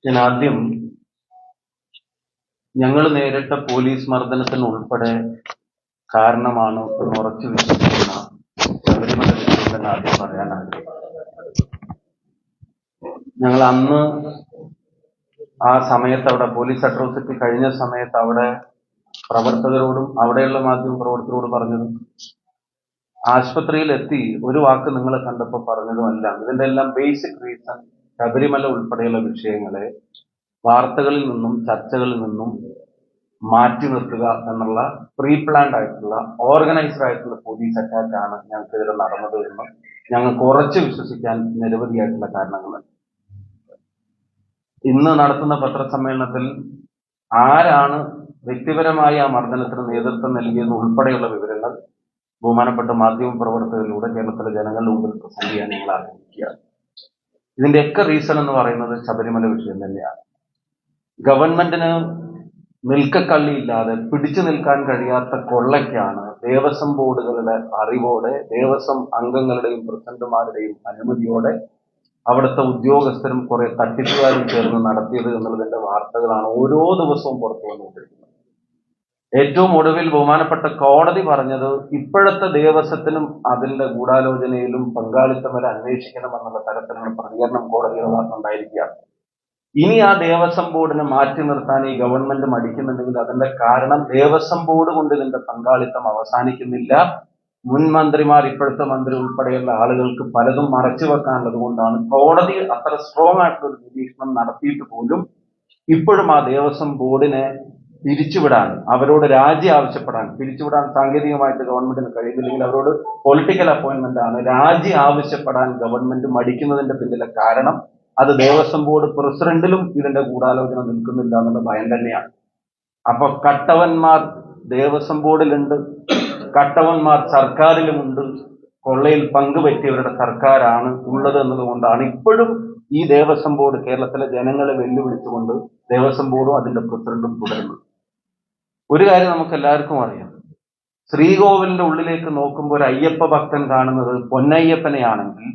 ഞാൻ ആദ്യം ഞങ്ങൾ നേരിട്ട പോലീസ് മർദ്ദനത്തിന് ഉൾപ്പെടെ കാരണമാണ് എന്ന് ഉറച്ചു വിശ്വസിക്കുന്ന ശബരിമല വിഷയം തന്നെ ആദ്യം പറയാനാണ്. ഞങ്ങൾ അന്ന് ആ സമയത്ത് അവിടെ പോലീസ് അട്രോസിറ്റി കഴിഞ്ഞ സമയത്ത് അവിടെ പ്രവർത്തകരോടും അവിടെയുള്ള മാധ്യമ പ്രവർത്തകരോട് പറഞ്ഞതും ആശുപത്രിയിൽ എത്തി ഒരു വാക്ക് നിങ്ങളെ കണ്ടപ്പോൾ പറഞ്ഞതുമല്ല. ഇതിന്റെ എല്ലാം ബേസിക് റീസൺ ശബരിമല ഉൾപ്പെടെയുള്ള വിഷയങ്ങളെ വാർത്തകളിൽ നിന്നും ചർച്ചകളിൽ നിന്നും മാറ്റി നിർത്തുക എന്നുള്ള പ്രീ പ്ലാൻഡ് ആയിട്ടുള്ള ഓർഗനൈസ്ഡ് ആയിട്ടുള്ള പോലീസ് അറ്റാക്ക് ആണ് ഞങ്ങൾക്കെതിരെ നടന്നത് എന്ന് ഞങ്ങൾക്ക് ഉറച്ചു വിശ്വസിക്കാൻ നിരവധിയായിട്ടുള്ള കാരണങ്ങളുണ്ട്. ഇന്ന് നടത്തുന്ന പത്രസമ്മേളനത്തിൽ ആരാണ് വ്യക്തിപരമായി ആ മർദ്ദനത്തിന് നേതൃത്വം നൽകിയെന്ന് ഉൾപ്പെടെയുള്ള വിവരങ്ങൾ ബഹുമാനപ്പെട്ട മാധ്യമ പ്രവർത്തകരിലൂടെ കേരളത്തിലെ ജനങ്ങളുടെ മുമ്പിൽ പ്രസന്റ് ചെയ്യാൻ ഞങ്ങൾ ആഗ്രഹിക്കുകയാണ്. ഇതിന്റെയൊക്കെ റീസൺ എന്ന് പറയുന്നത് ശബരിമല വിഷയം തന്നെയാണ്. ഗവൺമെന്റിന് നിൽക്കക്കള്ളിയില്ലാതെ പിടിച്ചു നിൽക്കാൻ കഴിയാത്ത കൊള്ളയ്ക്കാണ് ദേവസ്വം ബോർഡുകളുടെ അറിവോടെ, ദേവസ്വം അംഗങ്ങളുടെയും പ്രസിഡന്റുമാരുടെയും അനുമതിയോടെ അവിടുത്തെ ഉദ്യോഗസ്ഥരും കുറെ തട്ടിപ്പുകാരും ചേർന്ന് നടത്തിയത് എന്നുള്ളതിന്റെ വാർത്തകളാണ് ഓരോ ദിവസവും പുറത്തു വന്നുകൊണ്ടിരിക്കുന്നത്. ഏറ്റവും ഒടുവിൽ ബഹുമാനപ്പെട്ട കോടതി പറഞ്ഞത് ഇപ്പോഴത്തെ ദേവസ്വത്തിനും അതിന്റെ ഗൂഢാലോചനയിലും പങ്കാളിത്തം വരെ അന്വേഷിക്കണമെന്നുള്ള തരത്തിലുള്ള പ്രതികരണം കോടതിയുടെ ഭാഗത്തുണ്ടായിരിക്കുകയാണ്. ഇനി ആ ദേവസ്വം ബോർഡിനെ മാറ്റി നിർത്താൻ ഈ ഗവൺമെന്റ് മടിക്കുന്നുണ്ടെങ്കിൽ അതിന്റെ കാരണം ദേവസ്വം ബോർഡ് കൊണ്ട് ഇതിന്റെ പങ്കാളിത്തം അവസാനിക്കുന്നില്ല. മുൻ മന്ത്രിമാർ, ഇപ്പോഴത്തെ മന്ത്രി ഉൾപ്പെടെയുള്ള ആളുകൾക്ക് പലതും മറച്ചു വെക്കാനുള്ളത് കൊണ്ടാണ് കോടതി അത്ര സ്ട്രോങ് ആയിട്ടുള്ള ഒരു നിരീക്ഷണം നടത്തിയിട്ട് പോലും ഇപ്പോഴും ആ ദേവസ്വം ബോർഡിനെ പിരിച്ചുവിടാൻ, അവരോട് രാജി ആവശ്യപ്പെടാൻ, പിരിച്ചുവിടാൻ സാങ്കേതികമായിട്ട് ഗവൺമെന്റിന് കഴിയുന്നില്ലെങ്കിൽ അവരോട് പൊളിറ്റിക്കൽ അപ്പോയിന്റ്മെന്റ് ആണ്, രാജി ആവശ്യപ്പെടാൻ ഗവൺമെന്റ് മടിക്കുന്നതിന്റെ പിന്നിലെ കാരണം അത് ദേവസ്വം ബോർഡ് പ്രസിഡന്റിലും ഇതിന്റെ ഗൂഢാലോചന നിൽക്കുന്നില്ല എന്നുള്ള ഭയം തന്നെയാണ്. അപ്പൊ കട്ടവന്മാർ ദേവസ്വം ബോർഡിലുണ്ട്, കട്ടവന്മാർ സർക്കാരിലുമുണ്ട്, കൊള്ളയിൽ പങ്കുപറ്റിയവരുടെ സർക്കാരാണ് ഉള്ളത് എന്നതുകൊണ്ടാണ് ഇപ്പോഴും ഈ ദേവസ്വം ബോർഡ് കേരളത്തിലെ ജനങ്ങളെ വെല്ലുവിളിച്ചുകൊണ്ട് ദേവസ്വം ബോർഡും അതിന്റെ പ്രസിഡന്റും തുടരുന്നത്. ഒരു കാര്യം നമുക്ക് എല്ലാവർക്കും അറിയാം, ശ്രീകോവിലിന്റെ ഉള്ളിലേക്ക് നോക്കുമ്പോൾ ഒരു അയ്യപ്പ ഭക്തൻ കാണുന്നത് പൊന്നയ്യപ്പനെയാണെങ്കിൽ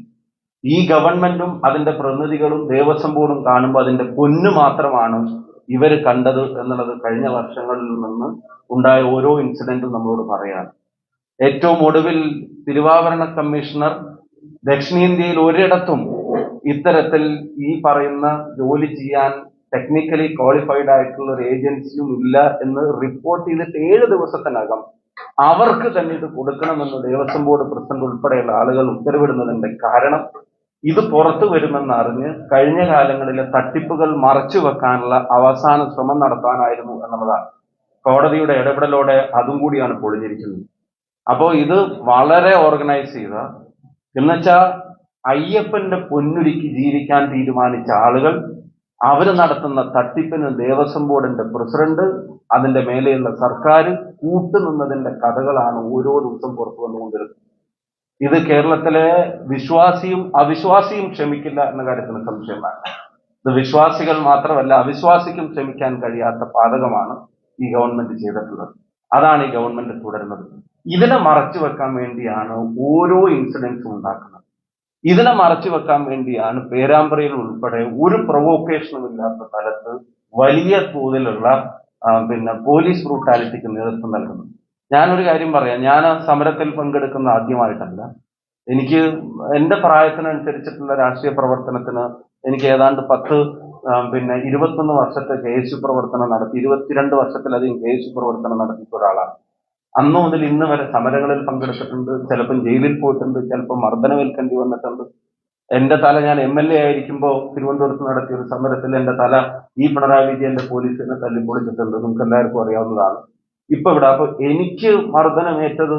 ഈ ഗവൺമെന്റും അതിന്റെ പ്രതിനിധികളും ദേവസ്വം ബോർഡും കാണുമ്പോൾ അതിന്റെ പൊന്നു മാത്രമാണ് ഇവർ കണ്ടത് എന്നുള്ളത് കഴിഞ്ഞ വർഷങ്ങളിൽ നിന്ന് ഉണ്ടായ ഓരോ ഇൻസിഡന്റും നമ്മളോട് പറയാണ്. ഏറ്റവും ഒടുവിൽ തിരുവാഭരണ കമ്മീഷണർ ദക്ഷിണേന്ത്യയിൽ ഒരിടത്തും ഇത്തരത്തിൽ ഈ പറയുന്ന ജോലി ചെയ്യാൻ ടെക്നിക്കലി ക്വാളിഫൈഡ് ആയിട്ടുള്ള ഒരു ഏജൻസിയും ഇല്ല എന്ന് റിപ്പോർട്ട് ചെയ്തിട്ട് 7 ദിവസത്തിനകം അവർക്ക് തന്നെ ഇത് കൊടുക്കണമെന്ന് ദേവസ്വം ബോർഡ് പ്രസിഡന്റ് ഉൾപ്പെടെയുള്ള ആളുകൾ ഉത്തരവിടുന്നതിന്റെ കാരണം ഇത് പുറത്തു വരുമെന്ന് അറിഞ്ഞ് കഴിഞ്ഞ കാലങ്ങളിലെ തട്ടിപ്പുകൾ മറച്ചു വെക്കാനുള്ള അവസാന ശ്രമം നടത്താനായിരുന്നു എന്നുള്ളതാണ്. കോടതിയുടെ ഇടപെടലോടെ അതും കൂടിയാണ് പൊളിഞ്ഞിരിക്കുന്നത്. അപ്പോൾ ഇത് വളരെ ഓർഗനൈസ് ചെയ്ത, എന്നുവെച്ചാൽ അയ്യപ്പന്റെ പൊന്നുരുക്കി ജീവിക്കാൻ തീരുമാനിച്ച ആളുകൾ അവര് നടത്തുന്ന തട്ടിപ്പിന് ദേവസ്വം ബോർഡിന്റെ പ്രസിഡന്റ്, അതിന്റെ മേലെയുള്ള സർക്കാർ കൂട്ടുനിന്നതിന്റെ കഥകളാണ് ഓരോ ദിവസം പുറത്തു വന്നുകൊണ്ടിരുന്നത്. ഇത് കേരളത്തിലെ വിശ്വാസിയും അവിശ്വാസിയും ക്ഷമിക്കില്ല എന്ന കാര്യത്തിന് സംശയമാണ്. ഇത് വിശ്വാസികൾ മാത്രമല്ല അവിശ്വാസിക്കും ക്ഷമിക്കാൻ കഴിയാത്ത പാതകമാണ് ഈ ഗവൺമെന്റ് ചെയ്തിട്ടുള്ളത്. അതാണ് ഈ ഗവൺമെന്റ് തുടരുന്നത്. ഇതിനെ മറച്ചു വെക്കാൻ വേണ്ടിയാണ് ഓരോ ഇൻസിഡൻസും ഉണ്ടാക്കുന്നത്. ഇതിനെ മറച്ചു വെക്കാൻ വേണ്ടിയാണ് പേരാമ്പ്രയിൽ ഉൾപ്പെടെ ഒരു പ്രൊവോക്കേഷനും ഇല്ലാത്ത തലത്ത് വലിയ തോതിലുള്ള പോലീസ് ബ്രൂട്ടാലിറ്റിക്ക് നേതൃത്വം നൽകുന്നത്. ഞാനൊരു കാര്യം പറയാം, ഞാൻ സമരത്തിൽ പങ്കെടുക്കുന്ന ആദ്യമായിട്ടല്ല. എനിക്ക് എന്റെ പ്രായത്തിനനുസരിച്ചിട്ടുള്ള രാഷ്ട്രീയ പ്രവർത്തനത്തിന് എനിക്ക് ഏതാണ്ട് 21 വർഷത്തെ KSU പ്രവർത്തനം നടത്തി, 22 വർഷത്തിലധികം KSU പ്രവർത്തനം നടത്തിയ ഒരാളാണ്. അന്ന് മുതൽ ഇന്ന് വരെ സമരങ്ങളിൽ പങ്കെടുത്തിട്ടുണ്ട്, ചിലപ്പം ജയിലിൽ പോയിട്ടുണ്ട്, ചിലപ്പോൾ മർദ്ദനമേൽക്കേണ്ടി വന്നിട്ടുണ്ട്. എന്റെ തല ഞാൻ MLA ആയിരിക്കുമ്പോൾ തിരുവനന്തപുരത്ത് നടത്തിയ ഒരു സമരത്തിൽ എന്റെ തല ഈ പിണറായി വിജയന്റെ പോലീസിനെ തല്ലിപ്പൊളിച്ചിട്ടുണ്ട്, നമുക്ക് എല്ലാവർക്കും അറിയാവുന്നതാണ്. ഇപ്പൊ ഇവിടെ അപ്പൊ എനിക്ക് മർദ്ദനമേറ്റത്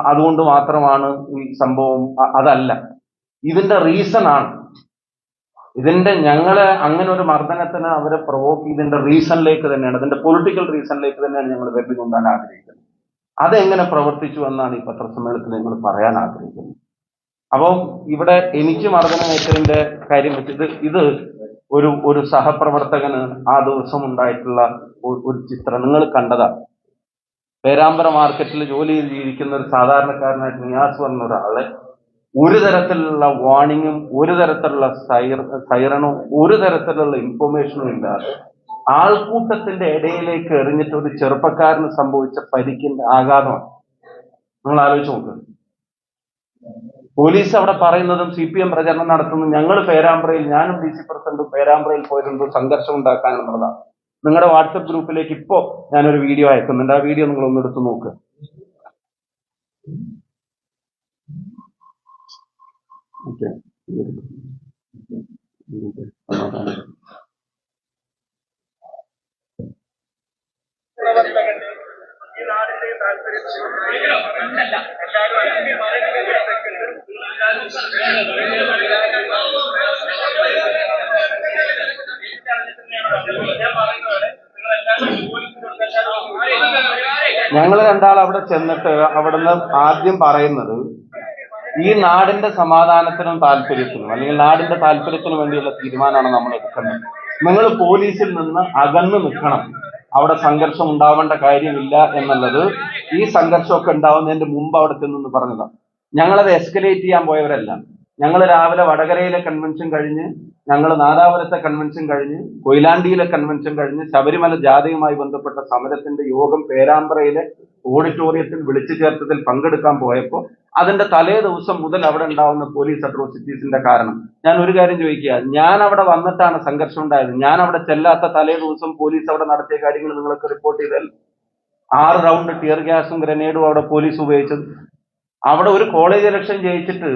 അതുകൊണ്ട് മാത്രമാണ് ഈ സംഭവം, അതല്ല. ഇതിന്റെ റീസൺ ആണ്. ഞങ്ങളെ അങ്ങനെ ഒരു മർദ്ദനത്തിന് അവരെ പ്രൊവോക്ക് ചെയ്തതിന്റെ റീസണിലേക്ക് തന്നെയാണ്, അതിന്റെ പൊളിറ്റിക്കൽ റീസണിലേക്ക് തന്നെയാണ് ഞങ്ങൾ വെറുതെ കൊണ്ടാൻ ആഗ്രഹിക്കുന്നത്. അതെങ്ങനെ പ്രവർത്തിച്ചു എന്നാണ് ഈ പത്രസമ്മേളനത്തിൽ ഞങ്ങൾ പറയാൻ ആഗ്രഹിക്കുന്നത്. അപ്പം ഇവിടെ എനിക്ക് മർദ്ദനമേറ്റതിന്റെ കാര്യം വെച്ചിട്ട് ഇത് ഒരു സഹപ്രവർത്തകന് ആ ദിവസം ഉണ്ടായിട്ടുള്ള ഒരു ചിത്രം നിങ്ങൾ കണ്ടതാ. പേരാമ്പ്ര മാർക്കറ്റിൽ ജോലി ചെയ്ത് ജീവിക്കുന്ന ഒരു സാധാരണക്കാരനായിട്ട് നിയാസ് പറഞ്ഞ ഒരാളെ ഒരു തരത്തിലുള്ള വാർണിങ്ങും ഒരു തരത്തിലുള്ള സൈറണും ഒരു തരത്തിലുള്ള ഇൻഫർമേഷനും ഇല്ലാതെ ആൾക്കൂട്ടത്തിന്റെ ഇടയിലേക്ക് എറിഞ്ഞിട്ട് ഒരു ചെറുപ്പക്കാരന് സംഭവിച്ച പരിക്കിന്റെ ആഘാതമാണ്. നിങ്ങൾ ആലോചിച്ച് നോക്കുക. പോലീസ് അവിടെ പറയുന്നതും CPM പ്രചരണം നടത്തുന്നതും ഞങ്ങൾ പേരാമ്പ്രയിൽ, ഞാനും DC പ്രസിഡന്റും പേരാമ്പ്രയിൽ പോയതെന്തോ സംഘർഷം ഉണ്ടാക്കാനുള്ളതാണ്. നിങ്ങളുടെ വാട്സപ്പ് ഗ്രൂപ്പിലേക്ക് ഇപ്പോ ഞാനൊരു വീഡിയോ അയക്കുന്നുണ്ട്. ആ വീഡിയോ നിങ്ങൾ ഒന്ന് എടുത്ത് നോക്കുക. ഓക്കെ, ഞങ്ങൾ രണ്ടാൾ അവിടെ ചെന്നിട്ട് അവിടുന്ന് ആദ്യം പറയുന്നത് ഈ നാടിന്റെ സമാധാനത്തിനും താല്പര്യത്തിനും അല്ലെങ്കിൽ നാടിന്റെ താല്പര്യത്തിനും വേണ്ടിയുള്ള തീരുമാനമാണ് നമ്മൾ എടുക്കുന്നത്. നിങ്ങൾ പോലീസിൽ നിന്ന് അകന്നു നിൽക്കണം, അവിടെ സംഘർഷം ഉണ്ടാവേണ്ട കാര്യമില്ല എന്നുള്ളത് ഈ സംഘർഷമൊക്കെ ഉണ്ടാവുന്നതിന്റെ മുമ്പ് അവിടെ ചെന്ന് പറഞ്ഞതാണ്. ഞങ്ങളത് എസ്കലേറ്റ് ചെയ്യാൻ പോയവരല്ല. ഞങ്ങൾ രാവിലെ വടകരയിലെ കൺവെൻഷൻ കഴിഞ്ഞ്, ഞങ്ങൾ നാദാപുരത്തെ കൺവെൻഷൻ കഴിഞ്ഞ്, കൊയിലാണ്ടിയിലെ കൺവെൻഷൻ കഴിഞ്ഞ്, ശബരിമല ജാഥയുമായി ബന്ധപ്പെട്ട സമരത്തിന്റെ യോഗം പേരാമ്പ്രയിലെ ഓഡിറ്റോറിയത്തിൽ വിളിച്ചു ചേർത്തതിൽ പങ്കെടുക്കാൻ പോയപ്പോൾ അതിന്റെ തലേ ദിവസം മുതൽ അവിടെ ഉണ്ടാവുന്ന പോലീസ് അട്രോസിറ്റീസിന്റെ കാരണം ഞാൻ ഒരു കാര്യം ചോദിക്കുക, ഞാൻ അവിടെ വന്നിട്ടാണ് സംഘർഷം ഉണ്ടായത്. ഞാൻ അവിടെ ചെല്ലാത്ത തലേ ദിവസം പോലീസ് അവിടെ നടത്തിയ കാര്യങ്ങൾ നിങ്ങൾക്ക് റിപ്പോർട്ട് ചെയ്തല്ലോ. 6 റൗണ്ട് ടിയർ ഗ്യാസും ഗ്രനേഡും അവിടെ പോലീസ് ഉപയോഗിച്ചത്. അവിടെ ഒരു കോളേജ് ഇലക്ഷൻ ജയിച്ചിട്ട്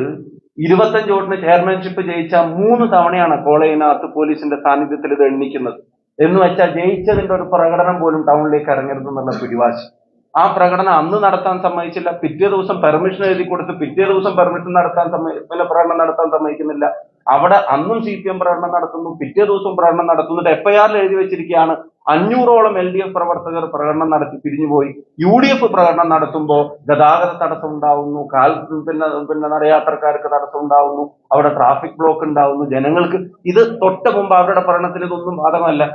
25 വോട്ടിന് ചെയർമാൻഷിപ്പ് ജയിച്ച 3 തവണയാണ് കോളേജിനകത്ത് പോലീസിന്റെ സാന്നിധ്യത്തിൽ ഇത് എണ്ണിക്കുന്നത്. എന്ന് വെച്ചാൽ ജയിച്ചതിന്റെ ഒരു പ്രകടനം പോലും ടൗണിലേക്ക് ഇറങ്ങരുത് എന്നുള്ള പിടിവാശി. ആ പ്രകടനം അന്ന് നടത്താൻ സമ്മതിച്ചില്ല. പിറ്റേ ദിവസം പെർമിഷൻ എഴുതി കൊടുത്ത് പിറ്റേ ദിവസം പ്രകടനം നടത്താൻ സമ്മതിക്കുന്നില്ല. അവിടെ അന്നും CPM പ്രകടനം നടത്തുന്നു, പിറ്റേ ദിവസം പ്രകടനം നടത്തുന്നുണ്ട്. FIR എഴുതി വെച്ചിരിക്കുകയാണ് 500ഓളം LDF പ്രവർത്തകർ പ്രകടനം നടത്തി പിരിഞ്ഞുപോയി. UDF പ്രകടനം നടത്തുമ്പോൾ ഗതാഗത തടസ്സം ഉണ്ടാവുന്നു, പിന്നെ നടയാത്രക്കാർക്ക് തടസ്സം ഉണ്ടാവുന്നു, അവിടെ ട്രാഫിക് ബ്ലോക്ക് ഉണ്ടാവുന്നു, ജനങ്ങൾക്ക്. ഇത് തൊട്ട് മുമ്പ് അവരുടെ പ്രകടനത്തിൽ ഇതൊന്നും ബാധകമല്ല.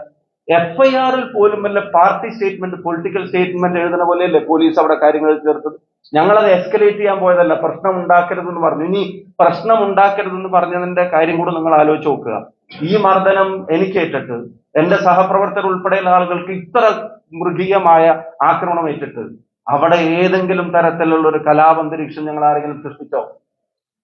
FIR-ൽ പോലും വല്ല പാർട്ടി സ്റ്റേറ്റ്മെന്റ്, പൊളിറ്റിക്കൽ സ്റ്റേറ്റ്മെന്റ് എഴുതുന്ന പോലെയല്ലേ പോലീസ് അവിടെ കാര്യങ്ങൾ ചേർത്തത്. ഞങ്ങളത് എസ്കലേറ്റ് ചെയ്യാൻ പോയതല്ല, പ്രശ്നം ഉണ്ടാക്കരുതെന്ന് പറഞ്ഞു. ഇനി പ്രശ്നം ഉണ്ടാക്കരുതെന്ന് പറഞ്ഞതിന്റെ കാര്യം കൂടെ നിങ്ങൾ ആലോചിച്ച് നോക്കുക. ഈ മർദ്ദനം എനിക്കേറ്റിട്ട് എന്റെ സഹപ്രവർത്തകർ ഉൾപ്പെടെയുള്ള ആളുകൾക്ക് ഇത്ര മൃഗീയമായ ആക്രമണം ഏറ്റിട്ട് അവിടെ ഏതെങ്കിലും തരത്തിലുള്ള ഒരു കലാപന്തരീക്ഷം ഞങ്ങൾ ആരെങ്കിലും സൃഷ്ടിച്ചോ?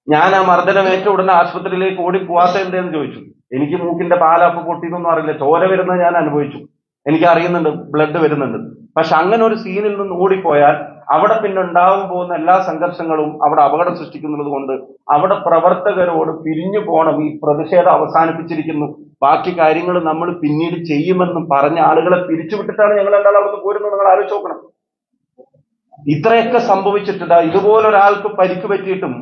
ഞാൻ ആ മർദ്ദനം ഏറ്റ ഉടനെ ആശുപത്രിയിലേക്ക് ഓടി പോവാത്ത എന്തെന്ന് ചോദിച്ചു. എനിക്ക് മൂക്കിന്റെ പാലാപ്പ് പൊട്ടിയതൊന്നും അറിയില്ല, ചോര വരുന്നത് ഞാൻ അനുഭവിച്ചു, എനിക്ക് അറിയുന്നുണ്ട്, ബ്ലഡ് വരുന്നുണ്ട്. പക്ഷെ അങ്ങനെ ഒരു സീനിൽ നിന്ന് ഓടിപ്പോയാൽ അവിടെ പിന്നെ ഉണ്ടാവാൻ പോകുന്ന എല്ലാ സംഘർഷങ്ങളും അവിടെ അപകടം സൃഷ്ടിക്കുന്നത് കൊണ്ട് അവിടെ പ്രവർത്തകരോട് പിരിഞ്ഞു പോകണം, ഈ പ്രതിഷേധം അവസാനിപ്പിച്ചിരിക്കുന്നു, ബാക്കി കാര്യങ്ങൾ നമ്മൾ പിന്നീട് ചെയ്യുമെന്നും പറഞ്ഞ ആളുകളെ പിരിച്ചുവിട്ടിട്ടാണ് ഞങ്ങൾ രണ്ടാൾ അവിടെ പോരുന്നത്. നിങ്ങൾ ആലോചിച്ച് നോക്കണം. ഇത്രയൊക്കെ സംഭവിച്ചിട്ടുണ്ട്. ഇതുപോലൊരാൾക്ക് പരിക്ക് പറ്റിയിട്ടും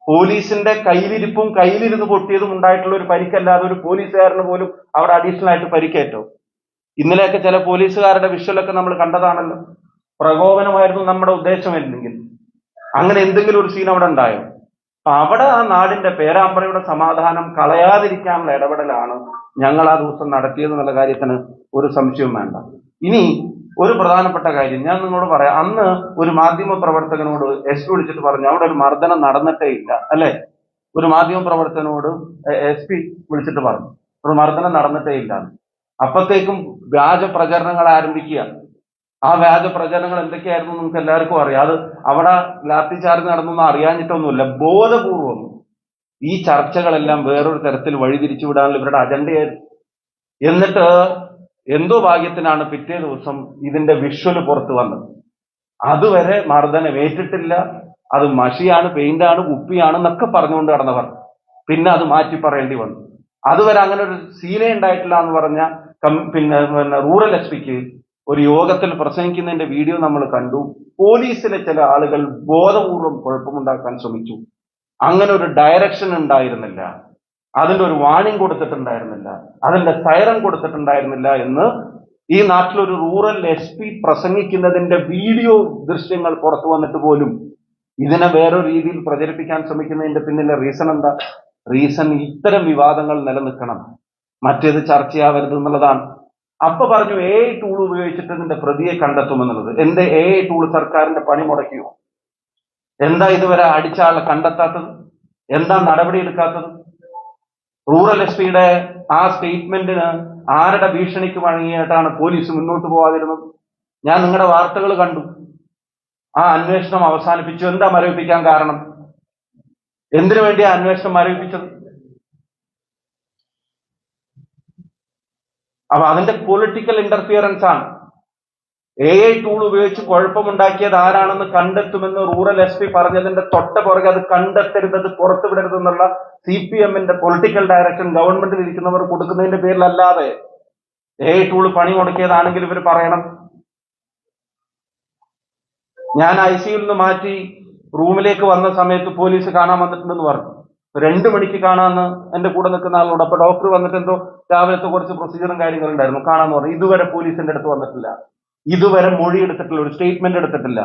പോലീസിന്റെ കയ്യിലിരിപ്പും കയ്യിലിരുന്ന് പൊട്ടിയതും ഉണ്ടായിട്ടുള്ള ഒരു പരിക്കല്ലാതെ ഒരു പോലീസുകാരന് പോലും അവിടെ അഡീഷണൽ ആയിട്ട് പരിക്കേറ്റോ? ഇന്നലെയൊക്കെ ചില പോലീസുകാരുടെ വിഷ്വലൊക്കെ നമ്മൾ കണ്ടതാണല്ലോ. പ്രകോപനമായിരുന്നു നമ്മുടെ ഉദ്ദേശമില്ലെങ്കിൽ അങ്ങനെ എന്തെങ്കിലും ഒരു സീൻ അവിടെ ഉണ്ടായോ? അപ്പൊ അവിടെ ആ നാടിന്റെ പേരാമ്പ്രയുടെ സമാധാനം കളയാതിരിക്കാനുള്ള ഇടപെടലാണ് ഞങ്ങൾ ആ ദിവസം നടത്തിയതെന്നുള്ള കാര്യത്തിന് ഒരു സംശയവും വേണ്ട. ഇനി ഒരു പ്രധാനപ്പെട്ട കാര്യം ഞാൻ നിങ്ങളോട് പറയാം. അന്ന് ഒരു മാധ്യമ പ്രവർത്തകനോട് SP വിളിച്ചിട്ട് പറഞ്ഞു അവിടെ ഒരു മർദ്ദനം നടന്നിട്ടേ ഇല്ല, അല്ലെ? ഒരു മാധ്യമ പ്രവർത്തകനോട് SP വിളിച്ചിട്ട് പറഞ്ഞു ഒരു മർദ്ദനം നടന്നിട്ടേ ഇല്ല. അപ്പത്തേക്കും വ്യാജ പ്രചരണങ്ങൾ ആരംഭിക്കുക. ആ വ്യാജ പ്രചരണങ്ങൾ എന്തൊക്കെയായിരുന്നു നമുക്ക് എല്ലാവർക്കും അറിയാം. അത് അവിടെ ലാത്തി ചാർജ് നടന്നൊന്നും അറിയാഞ്ഞിട്ടൊന്നുമില്ല. ബോധപൂർവം ഈ ചർച്ചകളെല്ലാം വേറൊരു തരത്തിൽ വഴിതിരിച്ചു വിടാനുള്ള ഇവരുടെ അജണ്ടയായിരുന്നു. എന്നിട്ട് എന്തോ ഭാഗ്യത്തിനാണ് പിറ്റേ ദിവസം ഇതിന്റെ വിഷ്വല് പുറത്തു വന്നത്. അതുവരെ മർദ്ദനം ഏറ്റിട്ടില്ല, അത് മഷിയാണ്, പെയിന്റാണ്, കുപ്പിയാണ് എന്നൊക്കെ പറഞ്ഞുകൊണ്ട് നടന്നവർ പിന്നെ അത് മാറ്റി പറയേണ്ടി വന്നു. അതുവരെ അങ്ങനെ ഒരു സീനേ ഉണ്ടായിട്ടില്ല എന്ന് പറഞ്ഞ പിന്നെ റൂറൽ SP-ക്ക് ഒരു യോഗത്തിൽ പ്രസംഗിക്കുന്നതിന്റെ വീഡിയോ നമ്മൾ കണ്ടു. പോലീസിലെ ചില ആളുകൾ ബോധപൂർവം കുഴപ്പമുണ്ടാക്കാൻ ശ്രമിച്ചു. അങ്ങനെ ഒരു ഡയറക്ഷൻ ഉണ്ടായിരുന്നില്ല, അതിന്റെ ഒരു വാണിംഗ് കൊടുത്തിട്ടുണ്ടായിരുന്നില്ല, അതിന്റെ സൈറൻ കൊടുത്തിട്ടുണ്ടായിരുന്നില്ല എന്ന് ഈ നാട്ടിലൊരു റൂറൽ SP പ്രസംഗിക്കുന്നതിന്റെ വീഡിയോ ദൃശ്യങ്ങൾ പുറത്തു വന്നിട്ട് പോലും ഇതിനെ വേറൊരു രീതിയിൽ പ്രചരിപ്പിക്കാൻ ശ്രമിക്കുന്നതിന്റെ പിന്നിലെ റീസൺ എന്താ? റീസൺ ഇത്തരം വിവാദങ്ങൾ നിലനിൽക്കണം, മറ്റേത് ചർച്ചയാവരുത് എന്നുള്ളതാണ്. അപ്പൊ പറഞ്ഞു AI ടൂൾ ഉപയോഗിച്ചിട്ട് ഇതിന്റെ പ്രതിയെ കണ്ടെത്തുമെന്നുള്ളത്. എന്റെ AI ടൂൾ സർക്കാരിന്റെ പണി മുടക്കിയോ? എന്താ ഇതുവരെ അടിച്ച ആളെ കണ്ടെത്താത്തത്? എന്താ നടപടി എടുക്കാത്തത്? റൂറൽ എസ് പിയുടെ ആ സ്റ്റേറ്റ്മെന്റിന് ആരുടെ ഭീഷണിക്ക് വഴങ്ങിയിട്ടാണ് പോലീസ് മുന്നോട്ട് പോകാതിരുന്നത്? ഞാൻ നിങ്ങളുടെ വാർത്തകൾ കണ്ടു. ആ അന്വേഷണം അവസാനിപ്പിച്ചു. എന്താ മരവിപ്പിക്കാൻ കാരണം? എന്തിനു വേണ്ടിയാ അന്വേഷണം മരവിപ്പിച്ചത്? അപ്പൊ അതിന്റെ പൊളിറ്റിക്കൽ ഇന്റർഫിയറൻസ് ആണ്. AI ടൂൾ ഉപയോഗിച്ച് കുഴപ്പമുണ്ടാക്കിയത് ആരാണെന്ന് കണ്ടെത്തുമെന്ന് റൂറൽ SP പറഞ്ഞതിന്റെ തൊട്ട പുറകെ അത് കണ്ടെത്തരുത്, പുറത്തു വിടരുതെന്നുള്ള CPMന്റെ പൊളിറ്റിക്കൽ ഡയറക്ഷൻ ഗവൺമെന്റിൽ ഇരിക്കുന്നവർ കൊടുക്കുന്നതിന്റെ പേരിലല്ലാതെ AI ടൂൾ പണി മുടക്കിയതാണെങ്കിൽ ഇവർ പറയണം. ഞാൻ ICUയിൽ നിന്ന് മാറ്റി റൂമിലേക്ക് വന്ന സമയത്ത് പോലീസ് കാണാൻ വന്നിട്ടുണ്ടെന്ന് പറഞ്ഞു. 2 മണിക്ക് കാണാമെന്ന് എന്റെ കൂടെ നിൽക്കുന്ന ആളോട്. അപ്പൊ ഡോക്ടർ വന്നിട്ട് എന്തോ രാവിലത്തെ കുറച്ച് പ്രൊസീജിയറും കാര്യങ്ങളും ഉണ്ടായിരുന്നു, കാണാന്ന് പറഞ്ഞു. ഇതുവരെ പോലീസിന്റെ അടുത്ത് വന്നിട്ടില്ല. ഇതുവരെ മൊഴി എടുത്തിട്ടില്ല, ഒരു സ്റ്റേറ്റ്മെന്റ് എടുത്തിട്ടില്ല.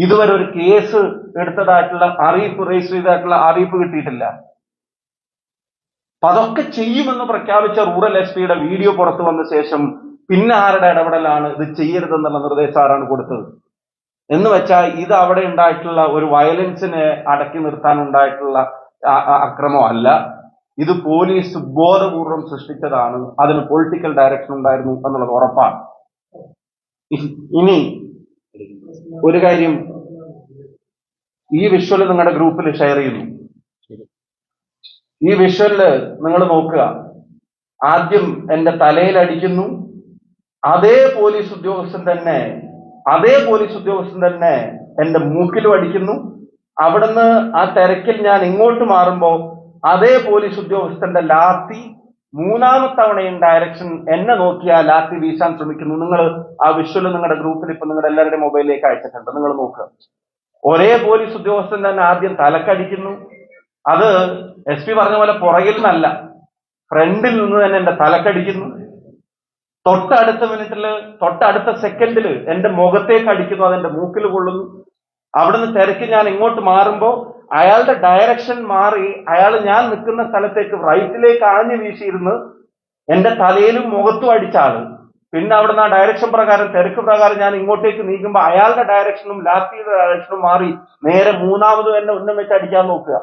ഇതുവരെ ഒരു കേസ് എടുത്തതായിട്ടുള്ള അറിയിപ്പ്, രജിസ്റ്റർ ചെയ്തതായിട്ടുള്ള അറിയിപ്പ് കിട്ടിയിട്ടില്ല. അപ്പൊ അതൊക്കെ ചെയ്യുമെന്ന് പ്രഖ്യാപിച്ച റൂറൽ SPയുടെ വീഡിയോ പുറത്തു വന്ന ശേഷം പിന്നെ ആരുടെ ഇടപെടലാണ് ഇത് ചെയ്യരുതെന്നുള്ള നിർദ്ദേശം ആരാണ് കൊടുത്തത്? എന്ന് വെച്ചാൽ ഇത് അവിടെ ഉണ്ടായിട്ടുള്ള ഒരു വയലൻസിനെ അടക്കി നിർത്താൻ ഉണ്ടായിട്ടുള്ള അക്രമമല്ല. ഇത് പോലീസ് ബോധപൂർവം സൃഷ്ടിച്ചതാണ്. അതിന് പൊളിറ്റിക്കൽ ഡയറക്ഷൻ ഉണ്ടായിരുന്നു എന്നുള്ളത് ഉറപ്പാണ്. ഇനി ഒരു കാര്യം, ഈ വിഷ്വൽ നിങ്ങളുടെ ഗ്രൂപ്പിൽ ഷെയർ ചെയ്യുന്നു. ഈ വിഷ്വലില് നിങ്ങൾ നോക്കുക. ആദ്യം എന്റെ തലയിൽ അടിക്കുന്നു, അതേ പോലീസ് ഉദ്യോഗസ്ഥൻ തന്നെ എന്റെ മൂക്കിലും അടിക്കുന്നു. അവിടുന്ന് ആ തിരക്കിൽ ഞാൻ ഇങ്ങോട്ട് മാറുമ്പോ അതേ പോലീസ് ഉദ്യോഗസ്ഥന്റെ ലാത്തി മൂന്നാമത്തവണയും ഡയറക്ഷൻ എന്നെ നോക്കി ആ ലാത്തി വീശാൻ ശ്രമിക്കുന്നു. നിങ്ങൾ ആ വിഷ്വൽ നിങ്ങളുടെ ഗ്രൂപ്പിൽ ഇപ്പൊ നിങ്ങളുടെ എല്ലാവരുടെയും മൊബൈലിലേക്ക് അയച്ചിട്ടുണ്ട്, നിങ്ങൾ നോക്കുക. ഒരേ പോലീസ് ഉദ്യോഗസ്ഥൻ തന്നെ ആദ്യം തലക്കടിക്കുന്നു. അത് SP പറഞ്ഞ പോലെ പുറകിൽ നിന്നല്ല, ഫ്രണ്ടിൽ നിന്ന് തന്നെ എന്റെ തലക്കടിക്കുന്നു. തൊട്ടടുത്ത സെക്കൻഡില് എന്റെ മുഖത്തേക്ക് അടിക്കുന്നു, അതെന്റെ മൂക്കിൽ കൊള്ളുന്നു. അവിടുന്ന് തിരക്ക് ഞാൻ ഇങ്ങോട്ട് മാറുമ്പോ അയാളുടെ ഡയറക്ഷൻ മാറി അയാൾ ഞാൻ നിൽക്കുന്ന സ്ഥലത്തേക്ക് റൈറ്റിലേക്ക് ആഞ്ഞു വീശിയിരുന്ന് എന്റെ തലയിലും മുഖത്തും അടിച്ച ആള് പിന്നെ അവിടുന്ന് ആ ഡയറക്ഷൻ പ്രകാരം, തിരക്ക് പ്രകാരം ഞാൻ ഇങ്ങോട്ടേക്ക് നീക്കുമ്പോ അയാളുടെ ഡയറക്ഷനും ലാത്തിയുടെ ഡയറക്ഷനും മാറി നേരെ മൂന്നാമതും എന്നെ ഉന്നം വെച്ച് അടിക്കാൻ നോക്കുക.